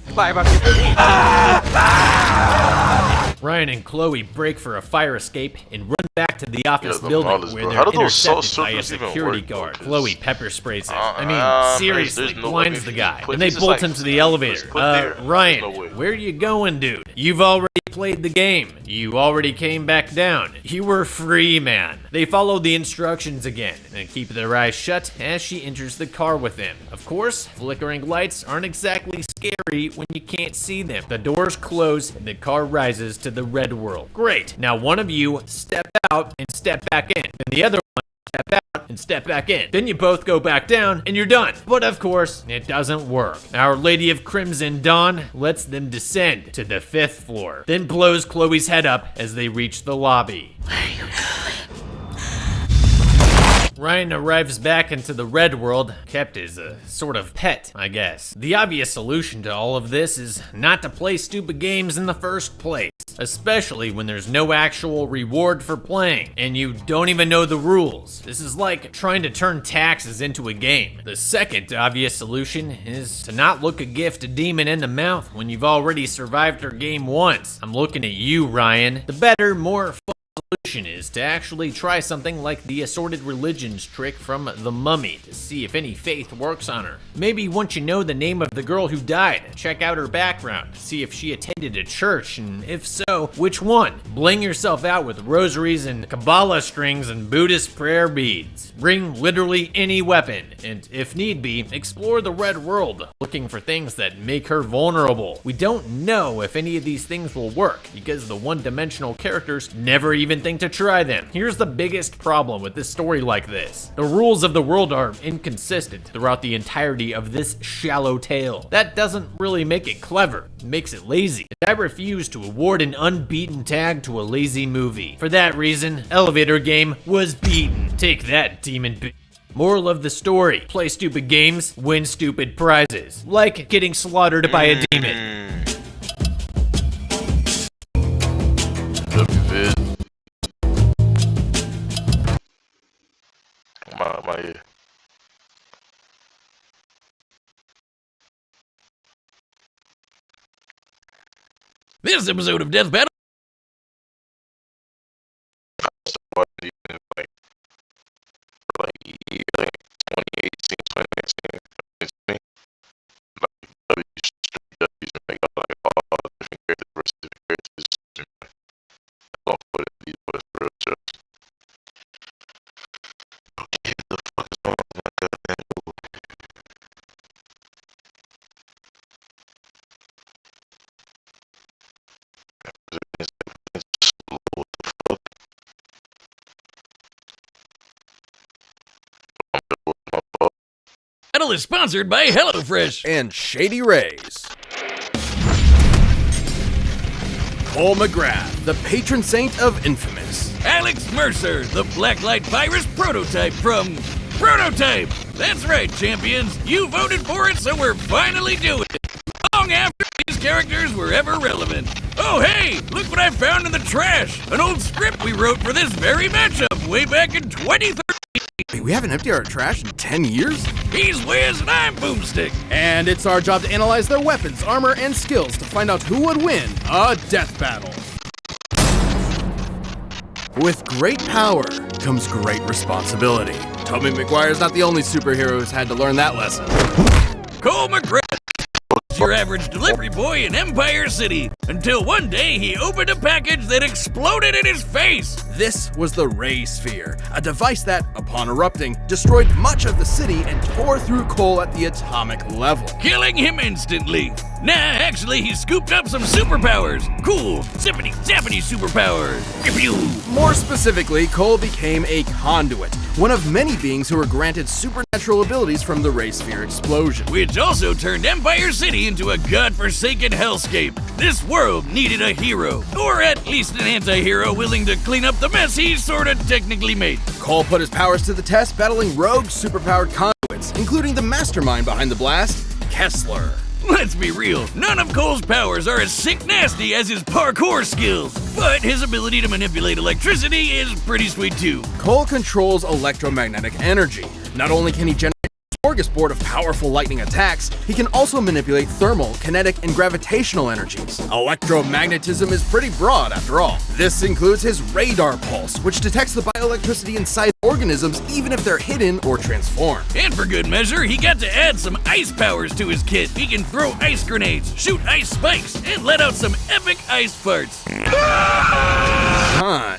Ryan and Chloe break for a fire escape and run back to the office the building models, where bro. they're How do those salt intercepted by a circles even security work, guard. bro? Chloe pepper sprays him. I mean, man, seriously, there's no- blinds I the mean, guy. put- And they this is bolt like- him to the just elevator. put there. Ryan, There's no way. where you going, dude? You've already played the game. You already came back down. You were free, man. They follow the instructions again and keep their eyes shut as she enters the car with him. Of course, flickering lights aren't exactly scary when you can't see them. The doors close and the car rises to the red world. Great. Now one of you step out and step back in, and the other one step out and step back in. Then you both go back down and you're done. But of course, it doesn't work. Our Lady of Crimson Dawn lets them descend to the 5th floor, then blows Chloe's head up as they reach the lobby. Ryan arrives back into the red world, kept as a sort of pet, I guess. The obvious solution to all of this is not to play stupid games in the first place, especially when there's no actual reward for playing, and you don't even know the rules. This is like trying to turn taxes into a game. The second obvious solution is to not look a gift demon in the mouth when you've already survived her game once. I'm looking at you, Ryan. The better, more fun solution is to actually try something like the assorted religions trick from The Mummy to see if any faith works on her. Maybe once you know the name of the girl who died, check out her background, see if she attended a church, and if so, which one? Bling yourself out with rosaries and Kabbalah strings and Buddhist prayer beads. Bring literally any weapon, and if need be, explore the red world, looking for things that make her vulnerable. We don't know if any of these things will work, because the one-dimensional characters never even think to try them. Here's the biggest problem with this story like this. The rules of the world are inconsistent throughout the entirety of this shallow tale. That doesn't really make it clever, it makes it lazy. I refuse to award an unbeaten tag to a lazy movie. For that reason, Elevator Game was beaten. Take that, demon Moral of the story, play stupid games, win stupid prizes. Like getting slaughtered by a demon. Viz. My ear. This episode of Death Battle. Like 2018, 2019, 2020. Like W's make up like all the different characters versus different characters. I don't put it these boys for real just. Okay, what the fuck is wrong with my goddamn Google? It's slow, what the fuck? My fault. Battle is sponsored by HelloFresh and Shady Rays. Cole McGrath, the patron saint of Infamous. Alex Mercer, the Blacklight Virus prototype from Prototype. That's right, champions. You voted for it, so we're finally doing it. Long after these characters were ever relevant. Oh, hey, look what I found in the trash. An old script we wrote for this very matchup way back in 2013. Wait, we haven't emptied our trash in 10 years? He's Wiz and I'm Boomstick. And it's our job to analyze their weapons, armor, and skills to find out who would win a death battle. With great power comes great responsibility. Tobey Maguire's not the only superhero who's had to learn that lesson. Cole McGrath, your average delivery boy in Empire City, until one day he opened a package that exploded in his face. This was the Ray Sphere, a device that, upon erupting, destroyed much of the city and tore through Cole at the atomic level. Killing him instantly. Nah, actually, he scooped up some superpowers. Cool, zippity zappity superpowers. Pew. More specifically, Cole became a conduit, one of many beings who were granted supernatural abilities from the Ray Sphere explosion. Which also turned Empire City into a godforsaken hellscape. This world world needed a hero. Or at least an anti-hero willing to clean up the mess he sorta technically made. Cole put his powers to the test battling rogue superpowered conduits, including the mastermind behind the blast, Kessler. Let's be real, none of Cole's powers are as sick nasty as his parkour skills, but his ability to manipulate electricity is pretty sweet too. Cole controls electromagnetic energy. Not only can he generate a smorgasbord of powerful lightning attacks, he can also manipulate thermal, kinetic, and gravitational energies. Electromagnetism is pretty broad after all. This includes his radar pulse, which detects the bioelectricity inside organisms even if they're hidden or transformed. And for good measure, he got to add some ice powers to his kit. He can throw ice grenades, shoot ice spikes, and let out some epic ice farts.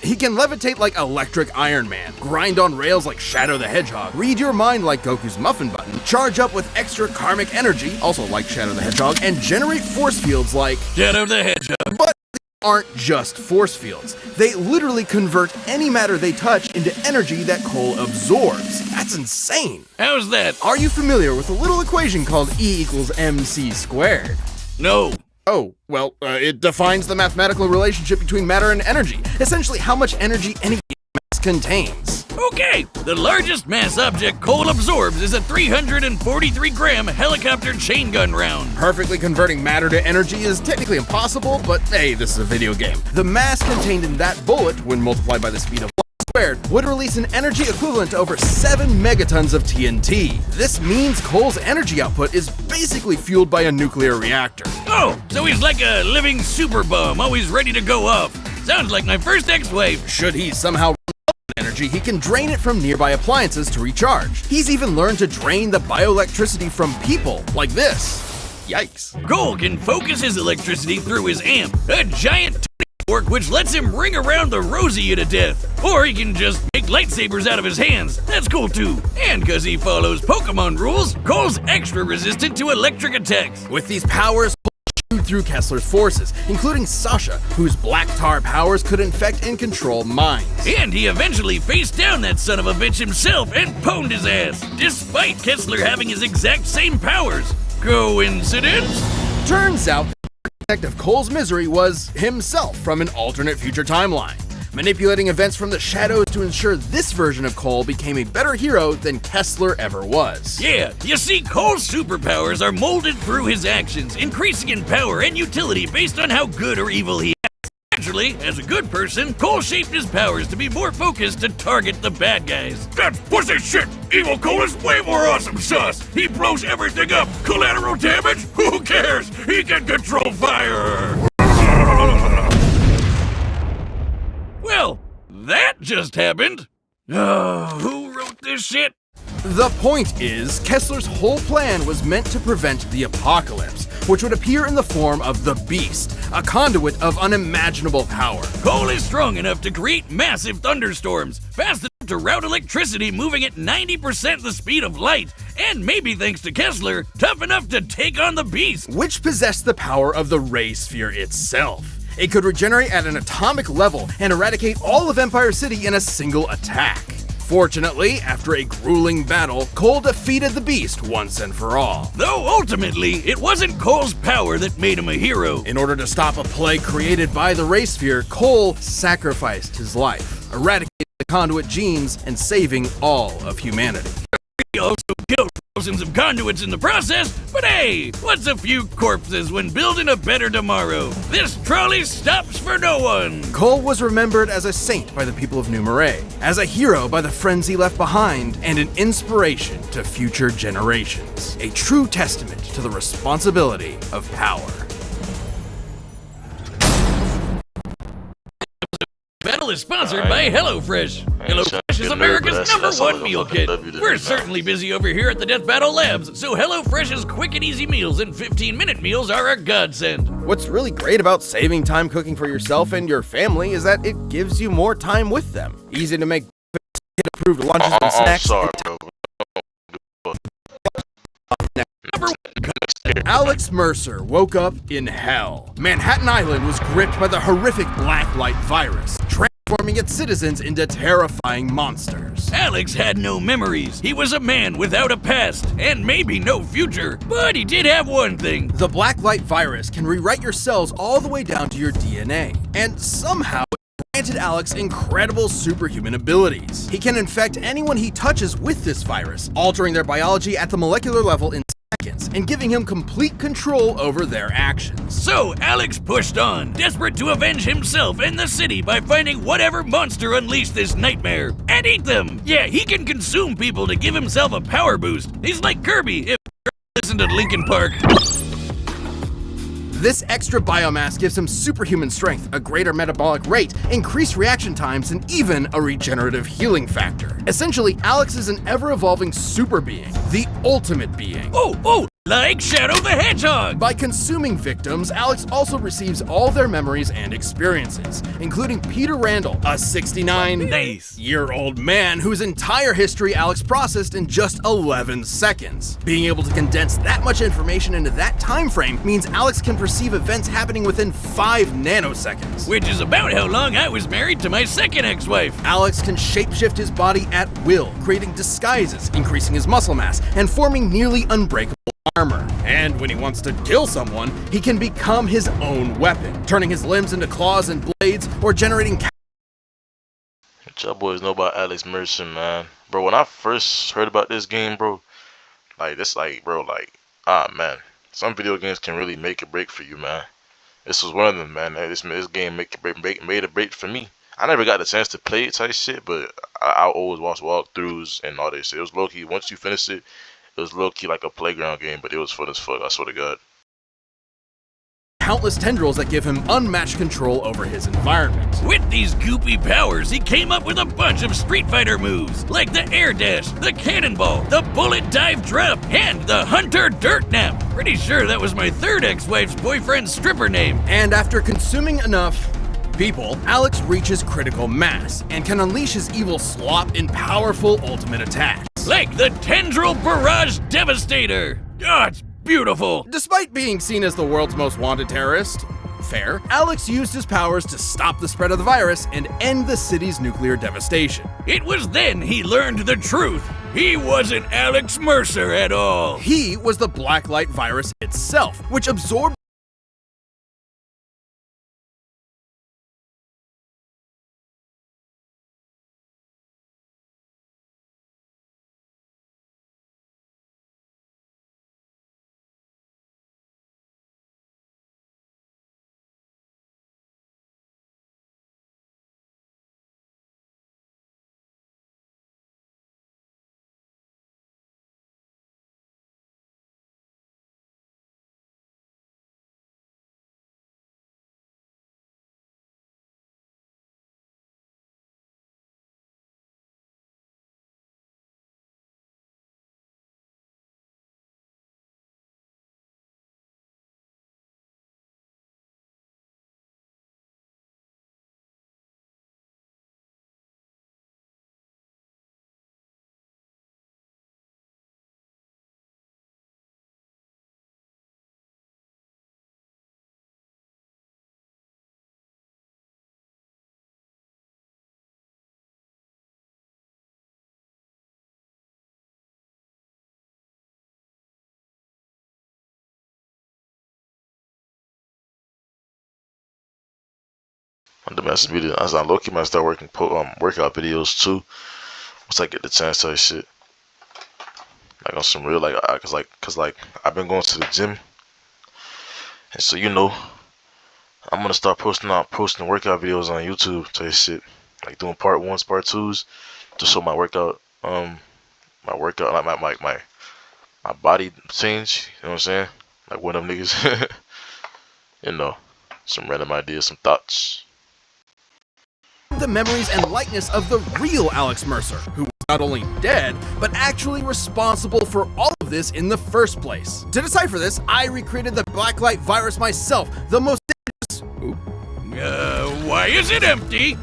He can levitate like Electric Iron Man, grind on rails like Shadow the Hedgehog, read your mind like Goku's muffin button, charge up with extra karmic energy, also like Shadow the Hedgehog, and generate force fields like Shadow the Hedgehog. But they aren't just force fields. They literally convert any matter they touch into energy that Cole absorbs. That's insane. How's that? Are you familiar with a little equation called E equals mc squared? No. Oh, well, it defines the mathematical relationship between matter and energy, essentially how much energy any mass contains. Okay, the largest mass object Cole absorbs is a 343-gram helicopter chain gun round. Perfectly converting matter to energy is technically impossible, but hey, this is a video game. The mass contained in that bullet, when multiplied by the speed of light squared, would release an energy equivalent to over 7 megatons of TNT. This means Cole's energy output is basically fueled by a nuclear reactor. Oh, so he's like a living super bomb, always ready to go off. Sounds like my first ex-wife. Should he somehow run low on energy, he can drain it from nearby appliances to recharge. He's even learned to drain the bioelectricity from people, like this. Yikes. Cole can focus his electricity through his amp, a giant fork which lets him ring around the Rosie to death. Or he can just make lightsabers out of his hands. That's cool too. And cause he follows Pokemon rules, Cole's extra resistant to electric attacks. With these powers, Cole chewed through Kessler's forces, including Sasha, whose black tar powers could infect and control minds. And he eventually faced down that son of a bitch himself and pwned his ass, despite Kessler having his exact same powers. Coincidence? Turns out, the architect of Cole's misery was himself from an alternate future timeline, manipulating events from the shadows to ensure this version of Cole became a better hero than Kessler ever was. Yeah, you see, Cole's superpowers are molded through his actions, increasing in power and utility based on how good or evil he is. Actually, as a good person, Cole shaped his powers to be more focused to target the bad guys. That's pussy shit! Evil Cole is way more awesome sus! He blows everything up! Collateral damage? Who cares? He can control fire! Well, that just happened. Who wrote this shit? The point is, Kessler's whole plan was meant to prevent the apocalypse, which would appear in the form of the Beast, a conduit of unimaginable power. Cole is strong enough to create massive thunderstorms, fast enough to route electricity moving at 90% the speed of light, and maybe thanks to Kessler, tough enough to take on the Beast. Which possessed the power of the Ray Sphere itself. It could regenerate at an atomic level and eradicate all of Empire City in a single attack. Fortunately, after a grueling battle, Cole defeated the Beast once and for all. Though ultimately, it wasn't Cole's power that made him a hero. In order to stop a plague created by the Ray Sphere, Cole sacrificed his life, eradicating the conduit genes and saving all of humanity. He also killed thousands of conduits in the process, but hey, what's a few corpses when building a better tomorrow? This trolley stops for no one. Cole was remembered as a saint by the people of New Marais, as a hero by the friends he left behind, and an inspiration to future generations. A true testament to the responsibility of power. Battle is sponsored by HelloFresh. HelloFresh is America's #1 meal kit. We're certainly busy over here at the Death Battle Labs, so HelloFresh's quick and easy meals and 15-minute meals are a godsend. What's really great about saving time cooking for yourself and your family is that it gives you more time with them. Easy to make kid-approved lunches and snacks. Sorry, bro. Alex Mercer woke up in hell. Manhattan Island was gripped by the horrific black light virus, transforming transforming its citizens into terrifying monsters. Alex had no memories. He was a man without a past, and maybe no future. But he did have one thing. The black light virus can rewrite your cells all the way down to your DNA, and somehow it granted Alex incredible superhuman abilities. He can infect anyone he touches with this virus, altering their biology at the molecular level in seconds, and giving him complete control over their actions. So Alex pushed on, desperate to avenge himself and the city by finding whatever monster unleashed this nightmare and eat them. Yeah, he can consume people to give himself a power boost. He's like Kirby if you listen to Linkin Park. This extra biomass gives him superhuman strength, a greater metabolic rate, increased reaction times, and even a regenerative healing factor. Essentially, Alex is an ever-evolving super being, the ultimate being. Oh, like Shadow the Hedgehog! By consuming victims, Alex also receives all their memories and experiences, including Peter Randall, a 69-year-old man whose entire history Alex processed in just 11 seconds. Being able to condense that much information into that time frame means Alex can perceive events happening within 5 nanoseconds. Which is about how long I was married to my second ex-wife. Alex can shapeshift his body at will, creating disguises, increasing his muscle mass, and forming nearly unbreakable armor. And when he wants to kill someone, he can become his own weapon, turning his limbs into claws and blades, or generating What y'all boys know about Alex Mercer, man? Bro, when I first heard about this game, bro, man, some video games can really make a break for you, man. This was one of them, man. This game made a break for me. I never got the chance to play it type shit, but I always watch walkthroughs and all this shit. It was low-key, once you finish it, it was low-key like a playground game, but it was fun as fuck, I swear to God. Countless tendrils that give him unmatched control over his environment. With these goopy powers, he came up with a bunch of Street Fighter moves, like the air dash, the cannonball, the bullet dive drop, and the hunter dirt nap. Pretty sure that was my third ex-wife's boyfriend's stripper name. And after consuming enough people, Alex reaches critical mass and can unleash his evil slop in powerful ultimate attacks. Like the Tendril Barrage Devastator. Oh, it's beautiful. Despite being seen as the world's most wanted terrorist, fair, Alex used his powers to stop the spread of the virus and end the city's nuclear devastation. It was then he learned the truth. He wasn't Alex Mercer at all. He was the blacklight virus itself, which absorbed On the message video, as I low-key might start workout videos too. Once I get the chance to shit. Like on some real, cause I've been going to the gym. And so, you know, I'm gonna start posting workout videos on YouTube type shit. Like doing part 1s, part 2s. To show my workout, like my body change, you know what I'm saying? Like one of them niggas. You know, some random ideas, some thoughts. the memories and likeness of the real Alex Mercer, who was not only dead, but actually responsible for all of this in the first place. To decipher this, I recreated the blacklight virus myself, the most dangerous... Why is it empty?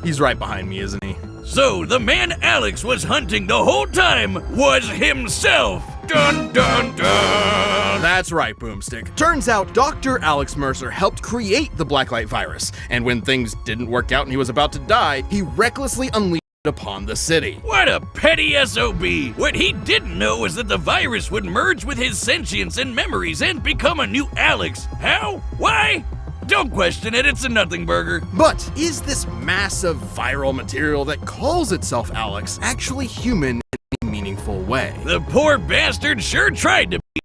He's right behind me, isn't he? So, the man Alex was hunting the whole time was himself! Dun dun dun! That's right, Boomstick. Turns out Dr. Alex Mercer helped create the Blacklight virus, and when things didn't work out and he was about to die, he recklessly unleashed it upon the city. What a petty SOB! What he didn't know was that the virus would merge with his sentience and memories and become a new Alex. How? Why? Don't question it, it's a nothing burger. But is this massive viral material that calls itself Alex actually human in a meaningful way? The poor bastard sure tried to be.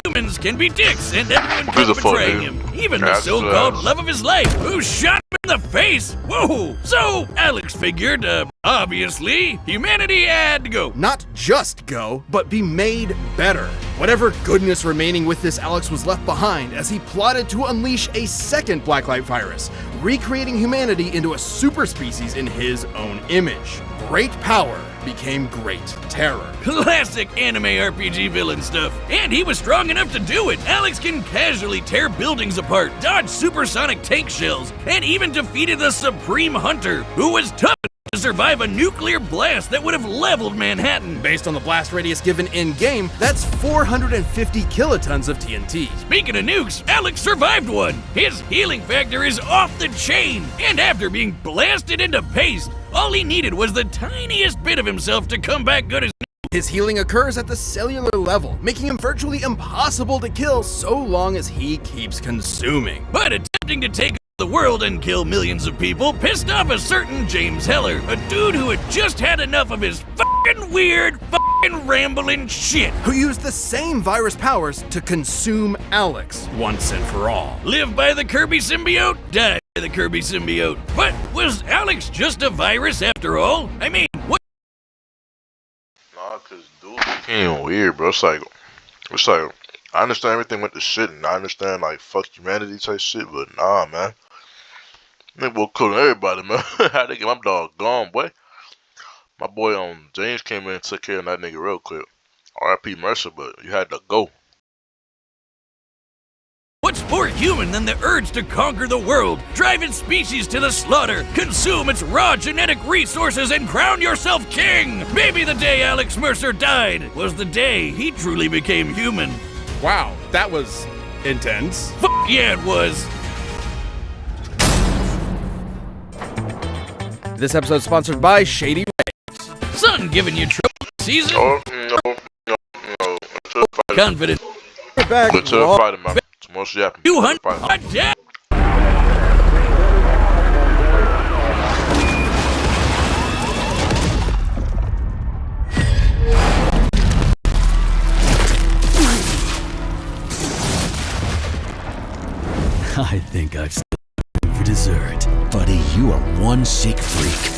Humans can be dicks, and everyone kept betraying him. Even the so-called love of his life, who shot him in the face. Whoa! So Alex figured, obviously, humanity had to go. Not just go, but be made better. Whatever goodness remaining with this Alex was left behind as he plotted to unleash a second Blacklight virus, recreating humanity into a super species in his own image. Great power became great terror. Classic anime RPG villain stuff. And he was strong enough to do it. Alex can casually tear buildings apart, dodge supersonic tank shells, and even defeated the Supreme Hunter, who was tough to survive a nuclear blast that would have leveled Manhattan. Based on the blast radius given in-game, that's 450 kilotons of TNT. Speaking of nukes, Alex survived one. His healing factor is off the chain. And after being blasted into paste, all he needed was the tiniest bit of himself to come back good as new. His healing occurs at the cellular level, making him virtually impossible to kill so long as he keeps consuming. But attempting to take the world and kill millions of people pissed off a certain James Heller, a dude who had just had enough of his fucking weird, fucking rambling shit. Who used the same virus powers to consume Alex once and for all. Live by the Kirby symbiote, die by the Kirby symbiote. But was Alex just a virus after all? I mean, what? Nah, cause dude became weird, bro. It's like, I understand everything went to shit, and I understand like fuck humanity type shit, but nah, man. Nigga will kill everybody, man. How they get my dog gone, boy? My boy James came in and took care of that nigga real quick. R.I.P. Mercer, but you had to go. What's more human than the urge to conquer the world, drive its species to the slaughter, consume its raw genetic resources, and crown yourself king? Maybe the day Alex Mercer died was the day he truly became human. Wow, that was intense. Fuck yeah, it was. This episode is sponsored by Shady Rays. Son giving you trouble this season? Oh, no. Confident. We're back. Let's fight him, man. Tomorrow's yapping. 200 Fight him. I think I've still for dessert. Buddy, you are one sick freak.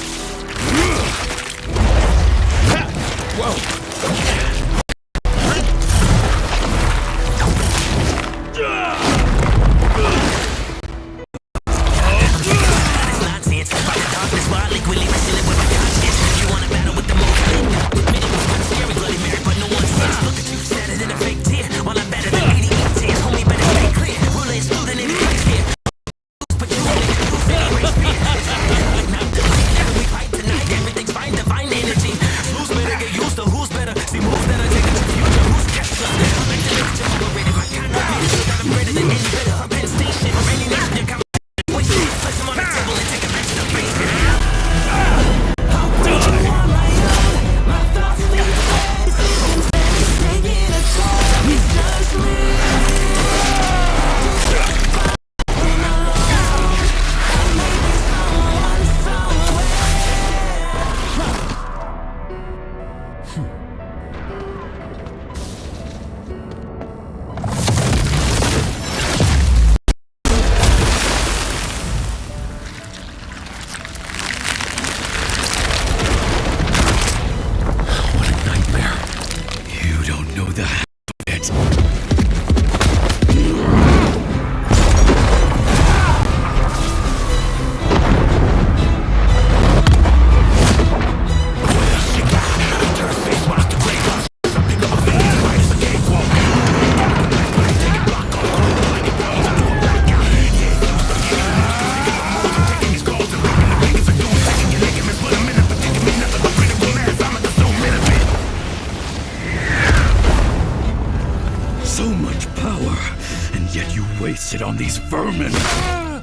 wasted on these vermin.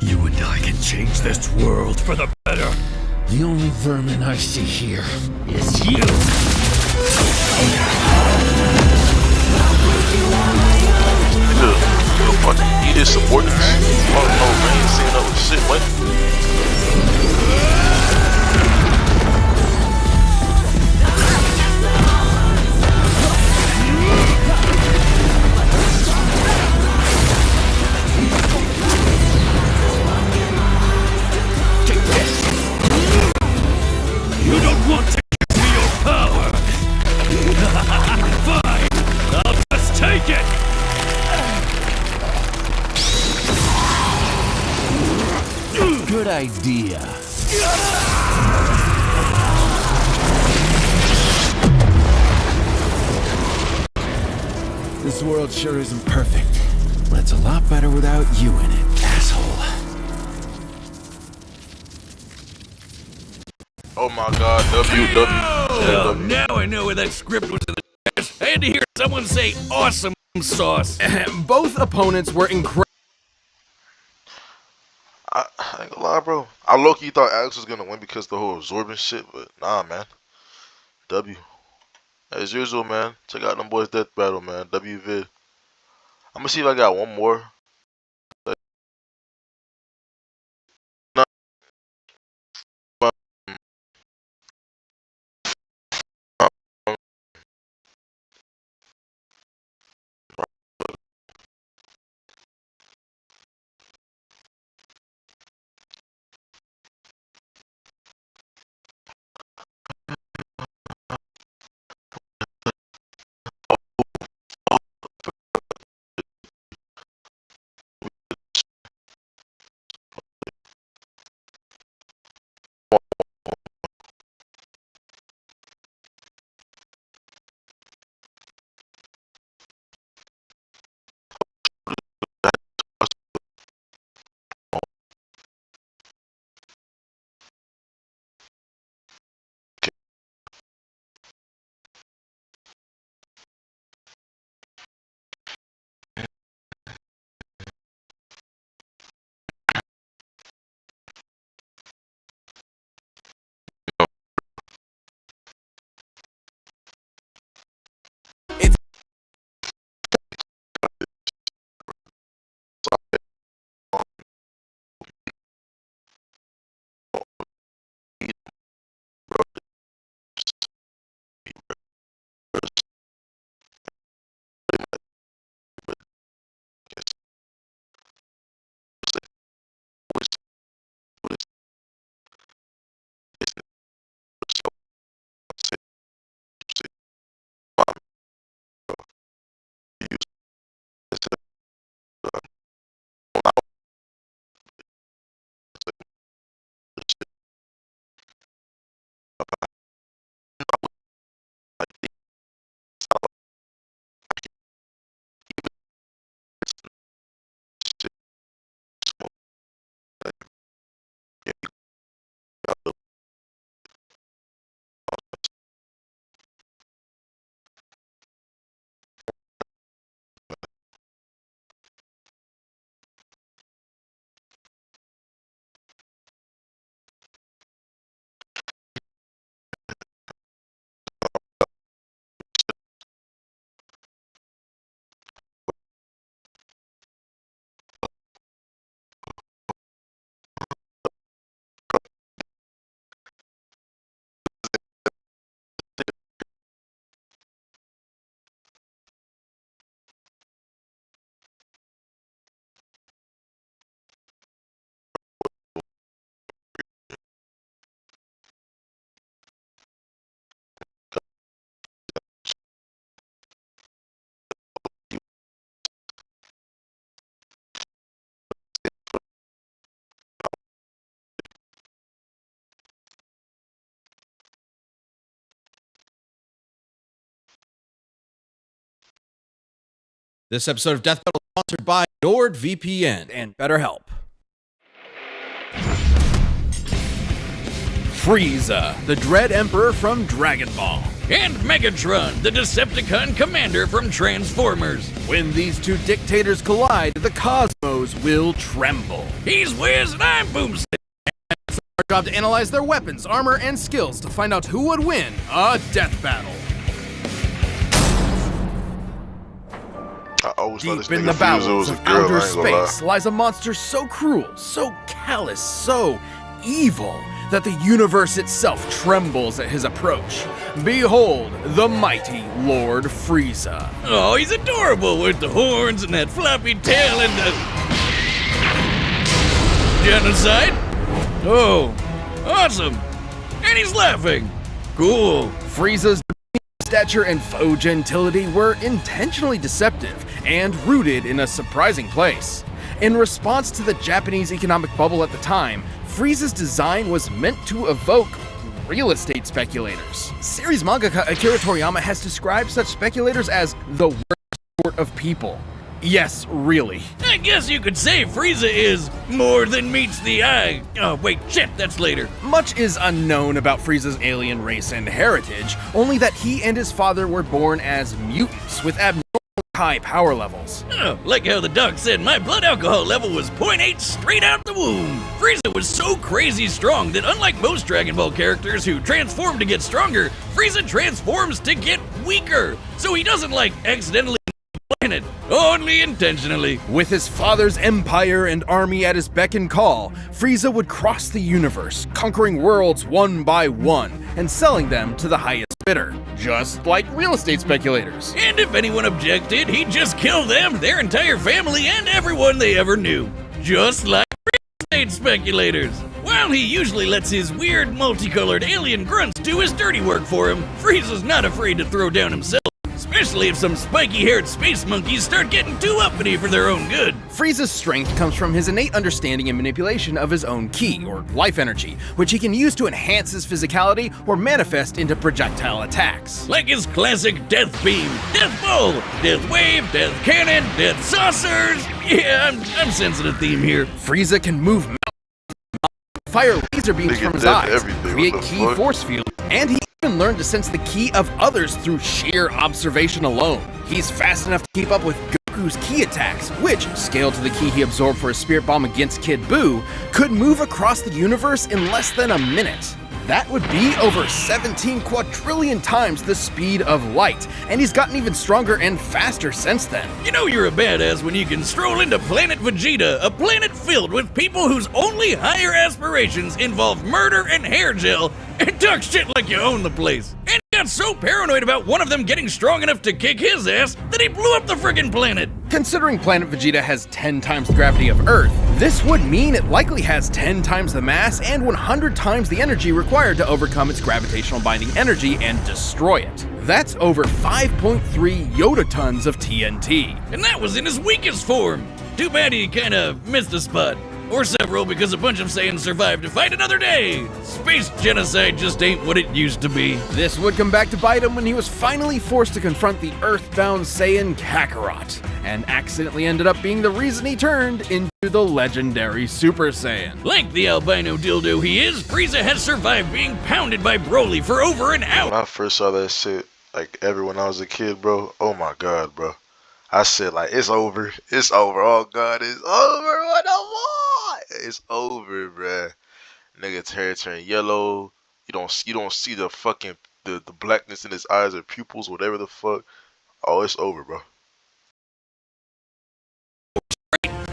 You and I can change this world for the better. The only vermin I see here is you. He did support this. Oh no, man, saying no shit, what? You don't want to give me your power. Fine, I'll just take it. Good idea. This world sure isn't perfect, but it's a lot better without you in it, asshole. Oh my god, Oh, now I know where that script was in the trash. I had to hear someone say awesome sauce. Both opponents were incredible. I ain't gonna lie, bro. I low-key thought Alex was gonna win because of the whole absorbing shit, but nah, man. W. As usual, man. Check out them boys' death battle, man. W vid. I'm gonna see if I got one more. This episode of Death Battle is sponsored by NordVPN and BetterHelp. Frieza, the Dread Emperor from Dragon Ball. And Megatron, the Decepticon commander from Transformers. When these two dictators collide, the cosmos heroes will tremble. He's Wiz and I'm Boomstick. Our job to analyze their weapons, armor, and skills to find out who would win a death battle. I always thought this Deep in nigga the Fuso bowels was a of girl, outer I ain't gonna lie. space lies a monster so cruel, so callous, so evil that the universe itself trembles at his approach. Behold, the mighty Lord Frieza. Oh, he's adorable with the horns and that floppy tail and the... Genocide? Oh, awesome. And he's laughing. Cool. Frieza's stature and faux gentility were intentionally deceptive and rooted in a surprising place. In response to the Japanese economic bubble at the time, Frieza's design was meant to evoke real estate speculators. Series mangaka Akira Toriyama has described such speculators as the worst sort of people. Yes, really. I guess you could say Frieza is more than meets the eye. Oh, wait, shit, that's later. Much is unknown about Frieza's alien race and heritage, only that he and his father were born as mutants with abnormally high power levels. Oh, like how the doc said my blood alcohol level was 0.8 straight out the womb. Frieza was so crazy strong that unlike most Dragon Ball characters who transform to get stronger, Frieza transforms to get weaker. So he doesn't like accidentally planet, only intentionally. With his father's empire and army at his beck and call, Frieza would cross the universe, conquering worlds one by one, and selling them to the highest bidder, just like real estate speculators. And if anyone objected, he'd just kill them, their entire family, and everyone they ever knew. Just like real estate speculators. While he usually lets his weird, multicolored alien grunts do his dirty work for him, Frieza's not afraid to throw down himself. Especially if some spiky-haired space monkeys start getting too uppity for their own good. Frieza's strength comes from his innate understanding and manipulation of his own ki, or life energy, which he can use to enhance his physicality or manifest into projectile attacks. Like his classic Death Beam, Death Bowl, Death Wave, Death Cannon, Death Saucers. Yeah, I'm sensing a theme here. Frieza can move mountains, fire laser beams from his eyes, create ki force fields, and he even learned to sense the ki of others through sheer observation alone. He's fast enough to keep up with Goku's ki attacks, which, scaled to the ki he absorbed for his spirit bomb against Kid Buu, could move across the universe in less than a minute. That would be over 17 quadrillion times the speed of light, and he's gotten even stronger and faster since then. You know you're a badass when you can stroll into Planet Vegeta, a planet filled with people whose only higher aspirations involve murder and hair gel, and talk shit like you own the place. And he got so paranoid about one of them getting strong enough to kick his ass that he blew up the friggin' planet. Considering Planet Vegeta has 10 times the gravity of Earth, this would mean it likely has 10 times the mass and 100 times the energy required to overcome its gravitational binding energy and destroy it. That's over 5.3 Yoda tons of TNT. And that was in his weakest form. Too bad he kinda missed a spot. Or several, because a bunch of Saiyans survived to fight another day. Space genocide just ain't what it used to be. This would come back to bite him when he was finally forced to confront the Earthbound Saiyan Kakarot, and accidentally ended up being the reason he turned into the legendary Super Saiyan. Like the albino dildo he is, Frieza has survived being pounded by Broly for over an hour. When I first saw that shit, like when I was a kid, bro, oh my god, bro. I said, like, it's over. It's over. Oh god, it's over. What the fuck? It's over, bruh. Nigga's hair turn yellow. You don't see the fucking the blackness in his eyes or pupils, whatever the fuck. Oh, it's over, bro.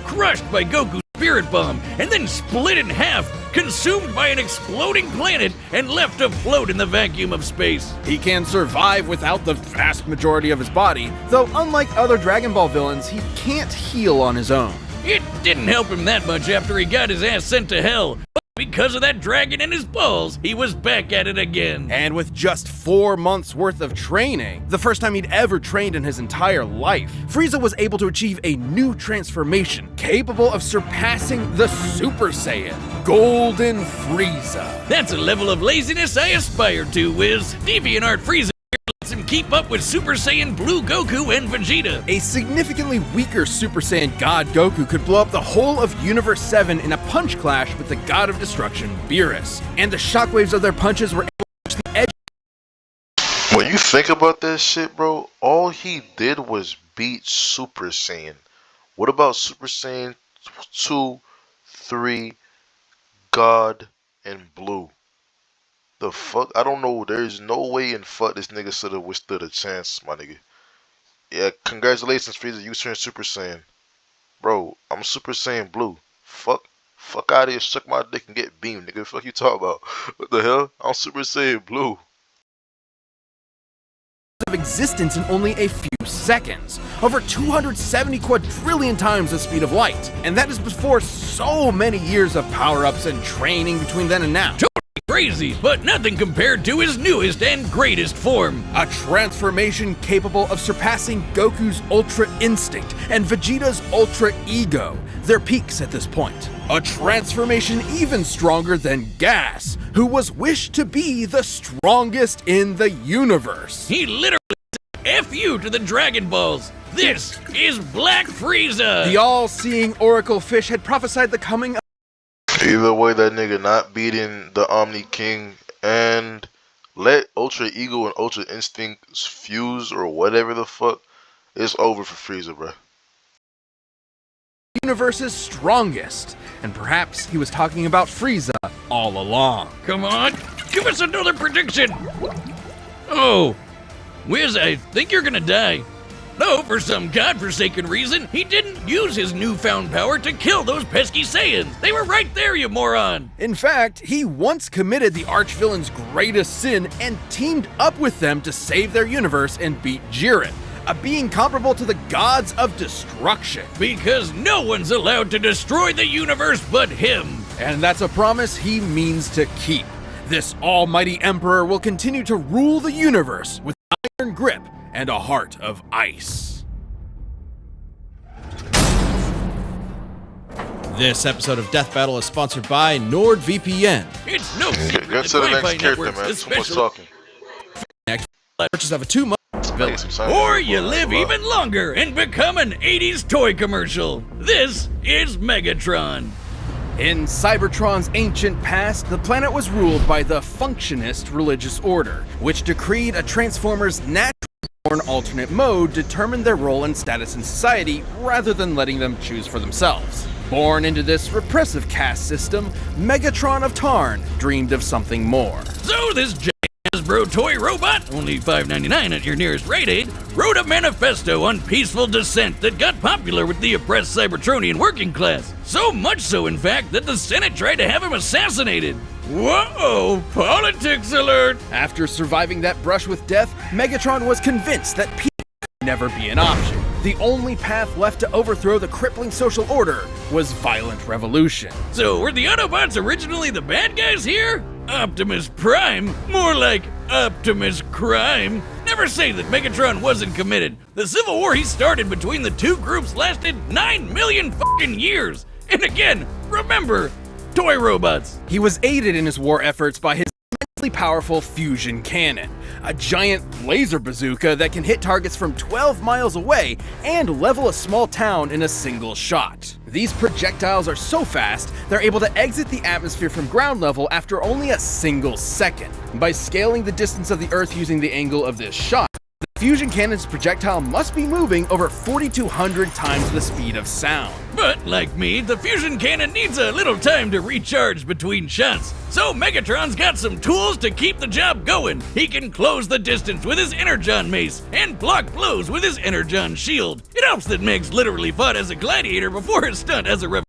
Crushed by Goku's spirit bomb, and then split in half, consumed by an exploding planet, and left afloat in the vacuum of space. He can survive without the vast majority of his body, though unlike other Dragon Ball villains, he can't heal on his own. It didn't help him that much after he got his ass sent to hell, but because of that dragon in his balls, he was back at it again. And with just 4 months worth of training, the first time he'd ever trained in his entire life, Frieza was able to achieve a new transformation capable of surpassing the Super Saiyan, Golden Frieza. That's a level of laziness I aspire to, Wiz. DeviantArt Frieza lets him keep up with Super Saiyan Blue Goku and Vegeta. A significantly weaker Super Saiyan God Goku could blow up the whole of Universe 7 in a punch clash with the God of Destruction, Beerus, and the shockwaves of their punches were able to reach the edge. When you think about that shit, bro, all he did was beat Super Saiyan. What about Super Saiyan 2, 3, God, and Blue. The fuck? I don't know. There's no way in fuck this nigga should have withstood a chance, my nigga. Yeah, congratulations, Frieza. You turned Super Saiyan. Bro, I'm Super Saiyan Blue. Fuck out of here. Suck my dick and get beamed, nigga. Fuck you talking about? What the hell? I'm Super Saiyan Blue. Of existence in only a few seconds, over 270 quadrillion times the speed of light, and that is before so many years of power-ups and training between then and now. Totally crazy, but nothing compared to his newest and greatest form. A transformation capable of surpassing Goku's Ultra Instinct and Vegeta's Ultra Ego, their peaks at this point. A transformation even stronger than Gas, who was wished to be the strongest in the universe. He literally said F you to the Dragon Balls. This is Black Frieza. The all-seeing Oracle Fish had prophesied the coming of Either way, that nigga not beating the Omni King and let Ultra Ego and Ultra Instinct fuse or whatever the fuck, it's over for Frieza, bro. universe's strongest, and perhaps he was talking about Frieza all along. Come on, give us another prediction. Oh, Wiz, I think you're gonna die. No, for some godforsaken reason, he didn't use his newfound power to kill those pesky Saiyans. They were right there, you moron. In fact, he once committed the archvillain's greatest sin and teamed up with them to save their universe and beat Jiren, a being comparable to the gods of destruction. Because no one's allowed to destroy the universe but him. And that's a promise he means to keep. This almighty emperor will continue to rule the universe with iron grip and a heart of ice. This episode of Death Battle is sponsored by NordVPN. It's no secret Get that to the Wi-Fi next character, networks, man. Too much especially talking. Purchase of a 2-month villain. Or you live even longer and become an 80s toy commercial. This is Megatron. In Cybertron's ancient past, the planet was ruled by the Functionist religious order, which decreed a Transformer's natural-born alternate mode determined their role and status in society rather than letting them choose for themselves. Born into this repressive caste system, Megatron of Tarn dreamed of something more. So this Hasbro toy robot, only $5.99 at your nearest Rite Aid, wrote a manifesto on peaceful dissent that got popular with the oppressed Cybertronian working class. So much so, in fact, that the Senate tried to have him assassinated. Whoa, politics alert! After surviving that brush with death, Megatron was convinced that peace could never be an option. The only path left to overthrow the crippling social order was violent revolution. So were the Autobots originally the bad guys here? Optimus Prime? More like Optimus Crime. Never say that Megatron wasn't committed. The civil war he started between the two groups lasted 9 million fucking years. And again, remember, toy robots. He was aided in his war efforts by his immensely powerful fusion cannon, a giant laser bazooka that can hit targets from 12 miles away and level a small town in a single shot. These projectiles are so fast, they're able to exit the atmosphere from ground level after only a single second. By scaling the distance of the Earth using the angle of this shot, the fusion cannon's projectile must be moving over 4,200 times the speed of sound. But, like me, the fusion cannon needs a little time to recharge between shots. So Megatron's got some tools to keep the job going. He can close the distance with his Energon mace and block blows with his Energon shield. It helps that Megs literally fought as a gladiator before his stunt as a revolutionary.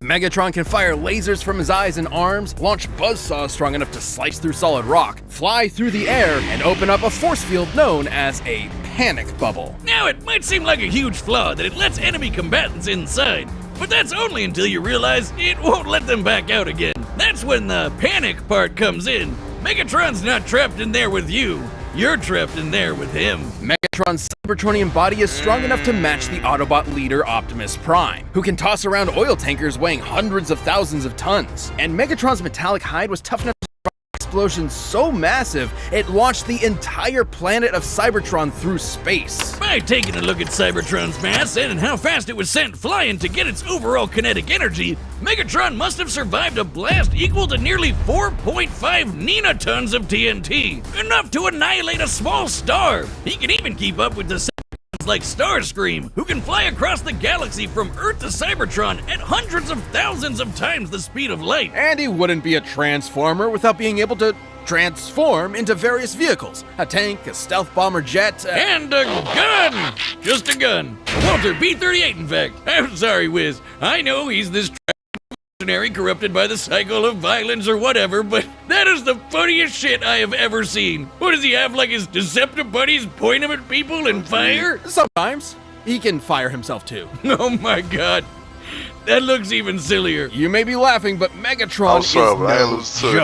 Megatron can fire lasers from his eyes and arms, launch buzzsaws strong enough to slice through solid rock, fly through the air, and open up a force field known as a panic bubble. Now, it might seem like a huge flaw that it lets enemy combatants inside, but that's only until you realize it won't let them back out again. That's when the panic part comes in. Megatron's not trapped in there with you. You're trapped in there with him. Megatron's Cybertronian body is strong enough to match the Autobot leader Optimus Prime, who can toss around oil tankers weighing hundreds of thousands of tons. And Megatron's metallic hide was tough enough to survive an explosion so massive, it launched the entire planet of Cybertron through space. By taking a look at Cybertron's mass and how fast it was sent flying to get its overall kinetic energy, Megatron must have survived a blast equal to nearly 4.5 ninotons of TNT, enough to annihilate a small star. He can even keep up with the like Starscream, who can fly across the galaxy from Earth to Cybertron at hundreds of thousands of times the speed of light. And he wouldn't be a Transformer without being able to transform into various vehicles. A tank, a stealth bomber jet, and a gun! Just a gun. Walter B-38, in fact. I'm sorry, Wiz. I know he's this mercenary corrupted by the cycle of violence or whatever, but that is the funniest shit I have ever seen. What does he have, like his Deceptive buddies point him at people and fire? Sometimes. He can fire himself too. Oh my god. That looks even sillier. You may be laughing, but Megatron is no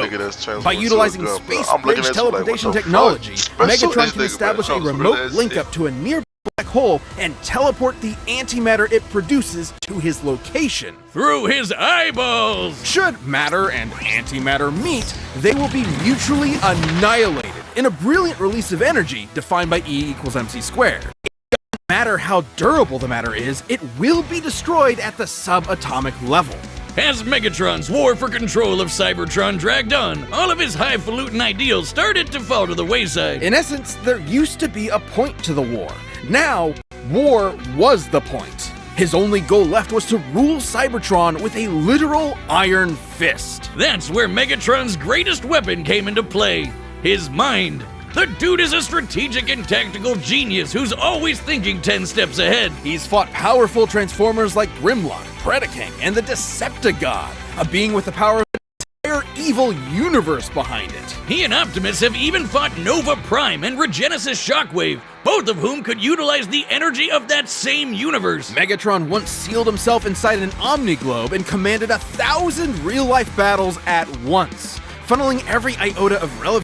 joke. By utilizing space-bridge teleportation technology, Megatron can establish a remote link-up to a nearby black hole and teleport the antimatter it produces to his location. Through his eyeballs! Should matter and antimatter meet, they will be mutually annihilated in a brilliant release of energy defined by E=mc². No matter how durable the matter is, it will be destroyed at the subatomic level. As Megatron's war for control of Cybertron dragged on, all of his highfalutin ideals started to fall to the wayside. In essence, there used to be a point to the war. Now, war was the point. His only goal left was to rule Cybertron with a literal iron fist. That's where Megatron's greatest weapon came into play, his mind. The dude is a strategic and tactical genius who's always thinking 10 steps ahead. He's fought powerful Transformers like Grimlock, Predaking, and the Decepticon, a being with the power of an entire evil universe behind it. He and Optimus have even fought Nova Prime and Regenesis Shockwave, both of whom could utilize the energy of that same universe. Megatron once sealed himself inside an Omniglobe and commanded 1,000 real-life battles at once, funneling every iota of relevant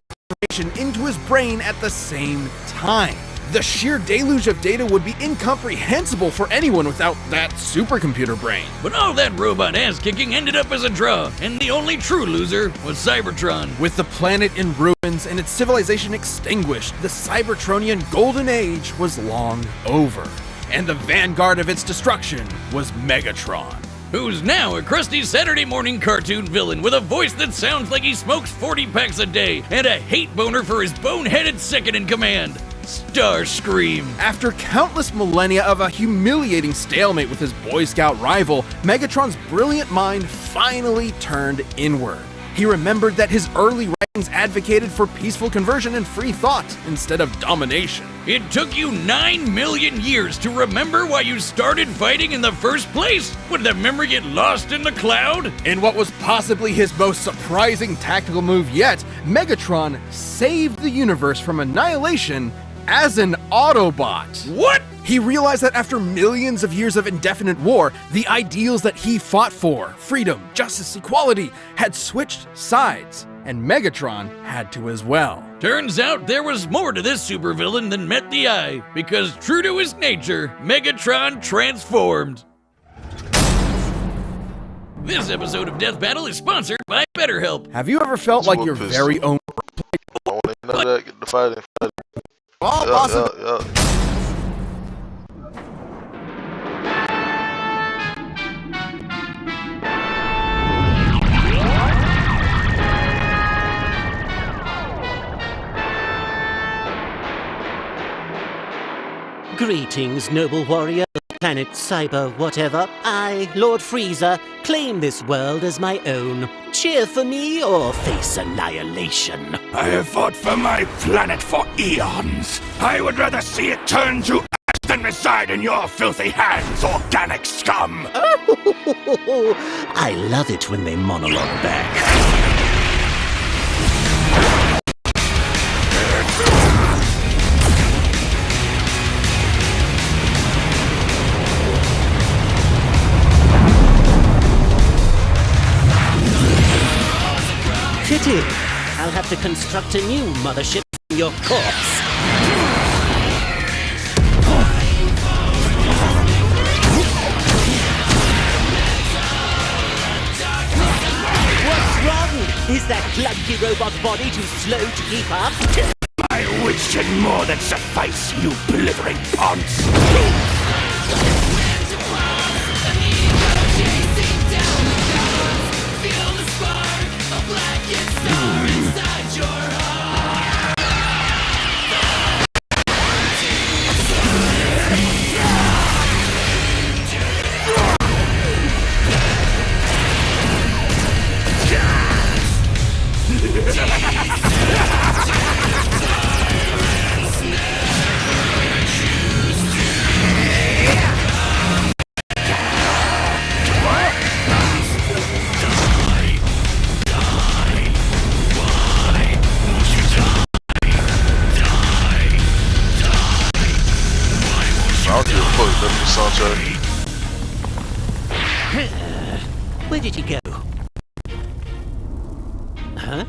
information into his brain at the same time. The sheer deluge of data would be incomprehensible for anyone without that supercomputer brain. But all that robot ass-kicking ended up as a draw, and the only true loser was Cybertron. With the planet in ruins and its civilization extinguished, the Cybertronian Golden Age was long over. And the vanguard of its destruction was Megatron, who's now a crusty Saturday morning cartoon villain with a voice that sounds like he smokes 40 packs a day and a hate boner for his boneheaded second in command, Starscream. After countless millennia of a humiliating stalemate with his Boy Scout rival, Megatron's brilliant mind finally turned inward. He remembered that his early writings advocated for peaceful conversion and free thought instead of domination. It took you 9 million years to remember why you started fighting in the first place? Would the memory get lost in the cloud? In what was possibly his most surprising tactical move yet, Megatron saved the universe from annihilation as an Autobot. What? He realized that after millions of years of indefinite war, the ideals that he fought for, freedom, justice, equality, had switched sides, and Megatron had to as well. Turns out there was more to this supervillain than met the eye, because true to his nature, Megatron transformed. This episode of Death Battle is sponsored by BetterHelp. Have you ever felt like your very own... Greetings, noble warrior, planet Cyber whatever. I, Lord Frieza, claim this world as my own. Cheer for me or face annihilation. I have fought for my planet for eons. I would rather see it turn to ash than reside in your filthy hands, organic scum! Oh, I love it when they monologue back. Pity. I'll have to construct a new mothership from your corpse. What's wrong? Is that clunky robot body too slow to keep up? My wits can more than suffice, you blithering ponce! soundtrack. Where did he go? Huh?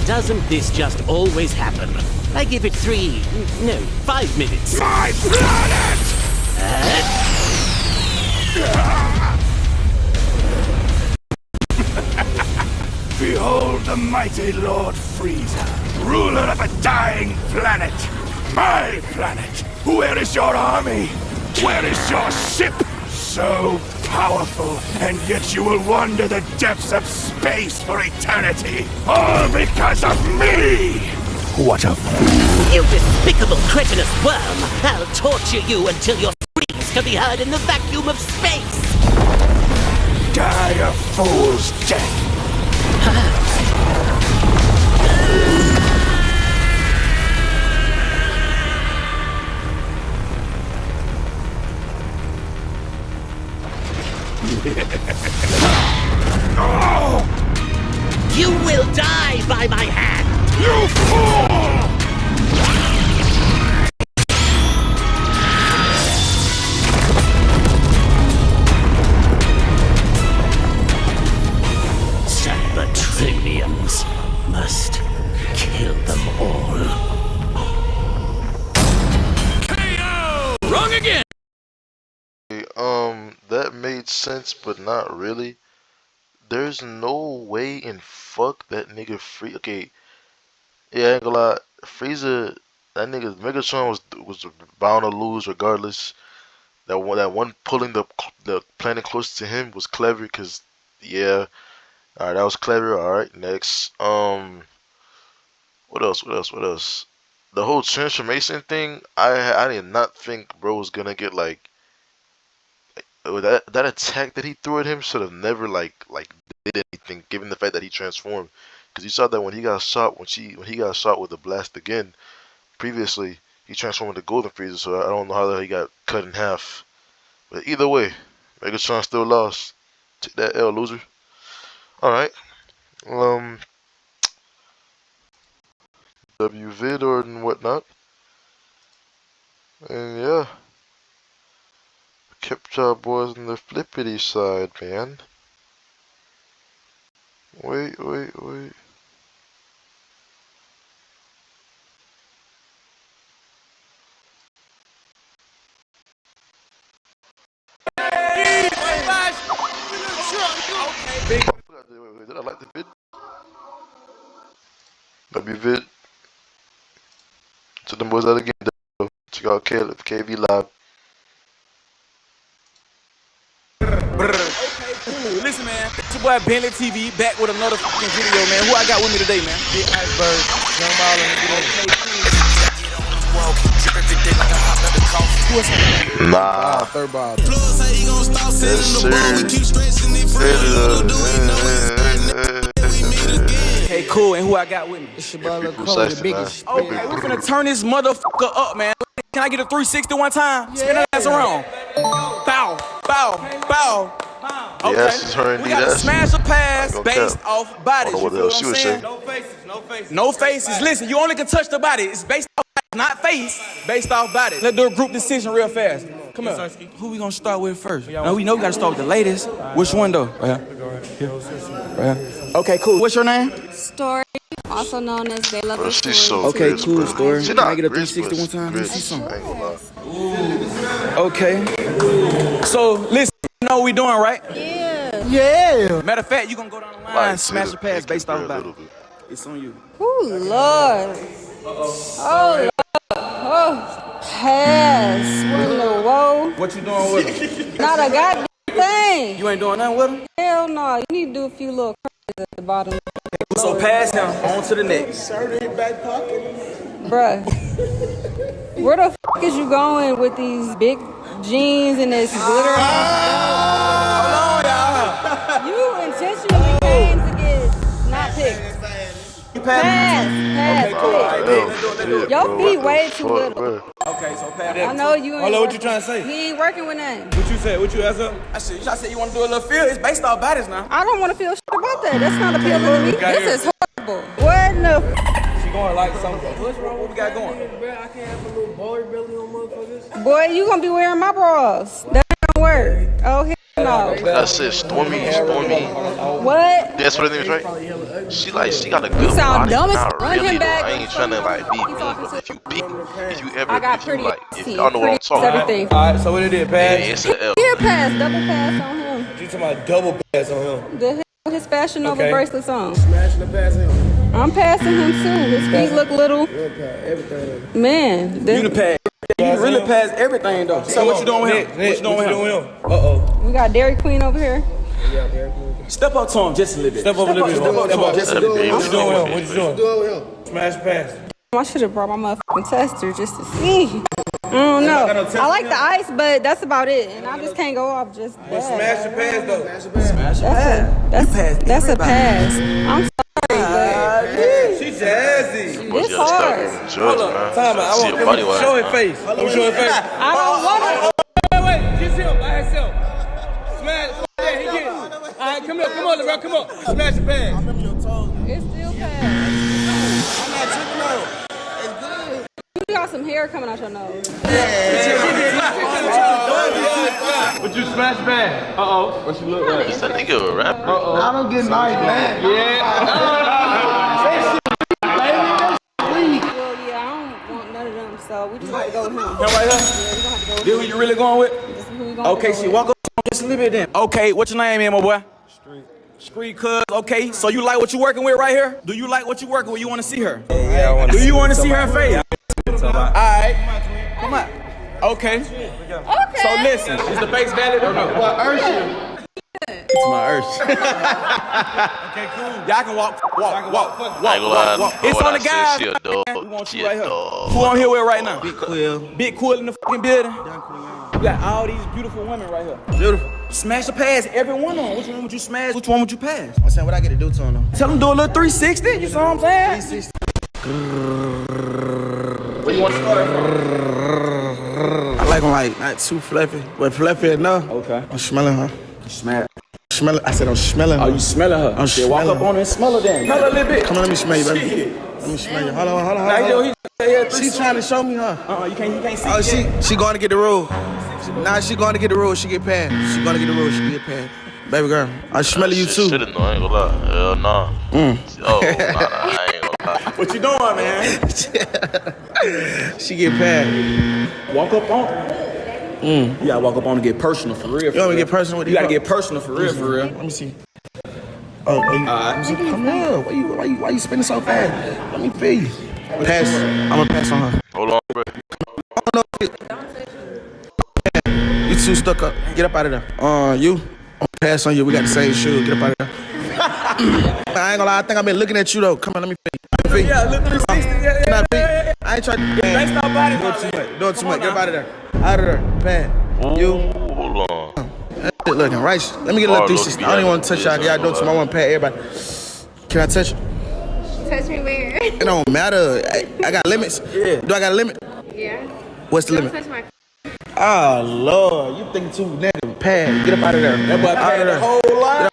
Doesn't this just always happen? I give it 5 minutes. My planet! Behold the mighty Lord Frieza, ruler of a dying planet. My planet. Where is your army? Where is your ship? So powerful, and yet you will wander the depths of space for eternity. All because of me! What a fool. You despicable cretinous worm! I'll torture you until your screams can be heard in the vacuum of space! Die a fool's death! You will die by my hand! You fool! Cybertronians must kill them all. KO! Wrong again! That made sense, but not really. There's no way in fuck that nigga free. Okay, yeah, I ain't gonna lie. Frieza, that nigga Megatron was bound to lose regardless. That one pulling the planet close to him was clever, cause yeah, all right, that was clever. All right, next. What else? What else? What else? The whole transformation thing. I did not think bro was gonna get like with that attack that he threw at him should have never like did anything, given the fact that he transformed. Because you saw that when he got shot, when he got shot with the blast again previously, he transformed into Golden Frieza. So I don't know how he got cut in half. But either way, Megatron still lost. Take that L, loser. All right. Um, W vid or and whatnot. And yeah, kept y'all boys on the flippity side, man. Wait. Did I like the vid? W vid. To them boys out again. Check out KV Live. Okay, cool. Listen, man. It's your boy Bentley TV back with another fucking video, man. Who I got with me today, man? Big Iceberg. Young Ball in the video. Nah. Third ball. Yes, Okay, cool. And who I got with me? It's your boy Cole, the biggest. Okay, we're gonna turn this motherfucker up, man. Can I get a 360 one time? Spin that ass around. Bow, bow, bow. Okay. Yes, we got to smash a pass based off bodies. You feel what I'm saying? No faces, no faces. No faces. Listen, you only can touch the body. It's based off bodies, not face. Based off bodies. Let's do a group decision real fast. Come here. Who we gonna start with first? Now we know we gotta start with the latest. Which one though? Right here. Right here. Okay, cool. What's your name? Story, also known as They Love Bro, the she's so Okay, grizz, cool, bro. Story. She Can not I get a grizz, 360 one but time? Let me grizz. see something. I ain't gonna lie. Okay. So listen, you know what we doing, right? Yeah. Matter of fact, you gonna go down the line, Like, smash the pass based off a about little it. bit. It's on you. Oh, Lord. Oh, Lord. Oh, pass. What in the whoa? What you doing with him? Not a goddamn thing. You ain't doing nothing with him? Hell no. You need to do a few little curves at the bottom. So pass him on to the next. Bruh. Where the fuck is you going with these big jeans and this glitter? Hold on, y'all. You intentionally came to get not picked. You pass. Pass, Shit, Your bro, feet what way the too fuck, little. bro? Okay, so pass. I know you ain't. Hold on, what working- you trying to say? He ain't working with nothing. What you said? What you asked up? I said you want to do a little feel. It's based off bodies now. I don't want to feel shit about that. That's not appealing to me. got This is horrible. What in the She going like something. What's wrong? What we got going? I can't have a little baller belly on motherfuckers. boy? You gonna be wearing my bras? That don't work. Oh hell no. That's it, Stormy. What? That's what it is, right? She got a good You sound body. dumb as Not fuck. Run really, him though. back. I ain't trying to like be You mean, talking but to- if you ever, I got if pretty you like, if teeth, y'all know what I'm talking about, everything. All right, so what it is, yeah, pass? it's an L. Get a pass, double pass on him. You talking about double pass on him? The hell with his Fashion Nova Okay. bracelets on. Smashing the pass him. I'm passing him too. His feet look little. Everything. Man, You the pass. You really pass everything though. So what you doing with him? What you doing with him? Uh-oh. we got Dairy Queen over here. Yeah, very cool. Step up to him just a little bit. Step up a little bit. Step up to him just a little bit. What you doing with him? What you doing? Do it with him. Smash pass. I should have brought my motherfucking tester just to see. I don't know. I like the ice, but that's about it. And I just can't go off just that. Smash the pass though. That's a pass. I'm sorry, She jazzy. but it's hard. Hold up. Time out. I want him to show his face. Let me show his face. I don't want to. Wait. Just him by himself. Smash. Yeah, he get it. All right, come on, LeBron, come on. Smash the pass. It's still pass. I'm not tripping out. It's good. You got some hair coming out your nose. But you smash pass. Uh-oh. What you look like? Is that nigga a rapper? I don't get nice, man. Yeah. Well, yeah, I don't want none of them, so we just have to go with him. Him right here? Yeah, we gonna have to go with This who you really going with? This is who we gonna Okay, go she with. walk up to him just a little bit then. Okay, what's your name is, my boy? Street cuz. Okay, so you like what you working with right here? Do you like what you working with? You want to see her? Yeah, I want Do you want to see her face? Alright. Come on. Okay. So listen, is the base valid or no? What, Ursula? It's my urge. Okay, cool. Y'all can walk. I ain't gonna lie, It's what on I the said, guys. she a dog. We want She you a right here. dog. Who on here with right now? Big Quill. Big Quill in the fucking building. You got all these beautiful women right here. Beautiful. Smash the pass every one of them. Which one would you smash? Which one would you pass? I'm saying, what I get to do to him though? Tell them do a little 360. You see what I'm saying? 360. Where you want to start from? I like him like not too fluffy, but fluffy enough. Okay. I'm smelling her. Smash. I said I'm smelling her. Oh, you smelling her? I'm Shit, walk smelling up on her and smell her then. Smell her a little bit. Come on, let me smell you, baby. Let me smell you. Hold on. Nah, yo, She trying to show me her. you can't see. Oh, she going to get the rule. She going to get the rule. She get passed. She going to get the rule. She get passed. Baby girl, I smell you too. Shit, no, I ain't gonna lie. Hell nah. Oh, nah, I ain't gonna lie. What you doing, man? She get passed. Walk up on. You gotta walk up on and get personal for real. You want me to get personal with You gotta get personal for real, for real. Let me see. Oh, let me see. Come here. Why you spinning so fast? Let me feel you. Pass. I'm gonna pass on her. Hold on, bro. You too stuck up. Get up out of there. You. I'm gonna pass on you. We got the same shoe. Get up out of there. I ain't gonna lie. I think I've been looking at you though. Come on, let me feel you. Yeah, look 360. Yeah. I ain't trying to. Based on body. Doing too much. Get up out of there. Out of there. Pat. You. Hold on. That shit looking right. Let me get a little 360. I don't even want to touch y'all. Y'all doing too much. I want to pat everybody. Can I touch you? Touch me where? It don't matter. I got limits. Yeah. Do I got a limit? Yeah. What's the limit? Touch my. Oh Lord, you thinking too negative. Pad, get up out of there. That boy Out of paid the there. whole lot.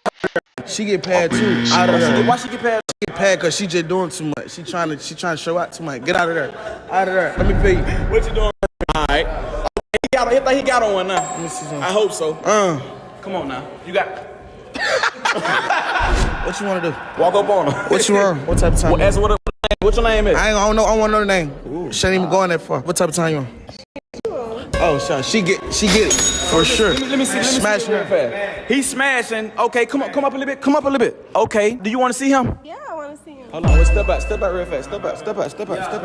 She get pad too. Out of there. Why she get paid? She get pad because she just doing too much. She trying to show out too much. Get out of there. Out of there. Let me feel you. What you doing? All right. he got on one now. Let me see something. I hope so. Come on now. You got. What you want to do? Walk up on her. What you want? What type of time? Ask her what your name is. I don't know. I want to know the name. She ain't even going that far. What type of time you on? Oh, she get it for sure. Let me see. Smashing real fast. He's smashing. Okay, come up a little bit. Come up a little bit. Okay. Do you want to see him? Yeah, I want to see him. Hold on. Let's step out real fast. Step out.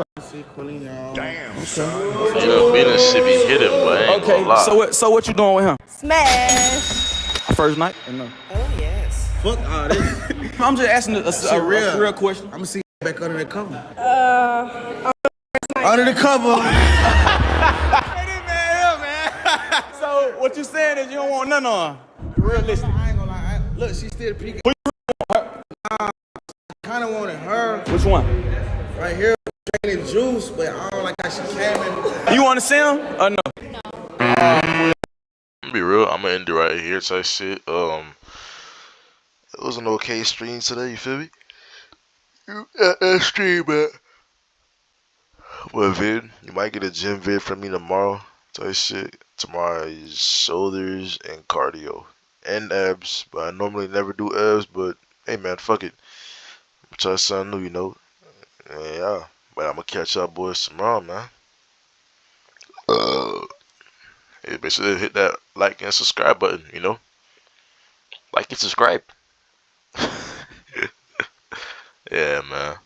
Damn. You know, business should be hidden, but I ain't gonna lie. So what you doing with him? Smash. First night? Or no? Oh yes. Fuck all this. I'm just asking a real question. I'm gonna see you back under the cover. Under the cover. So what you saying is you don't want none on her? Realistic. I ain't gonna lie. Look, she's still peeking. Kind of wanted her. Which one? Right here, drinking juice, but I don't like how she came in. You want to see him or no? I'm gonna be real. I'm gonna end it right here. Type shit. It was an okay stream today. You feel me? That stream, man. Well, vid, you might get a gym vid from me tomorrow. Type shit. Tomorrow is shoulders and cardio and abs, but I normally never do abs. But hey, man, fuck it. I'm trying something new, you know. Yeah, but I'm gonna catch y'all boys tomorrow, man. Hey, make sure to hit that like and subscribe button, you know. Like and subscribe. Yeah, man.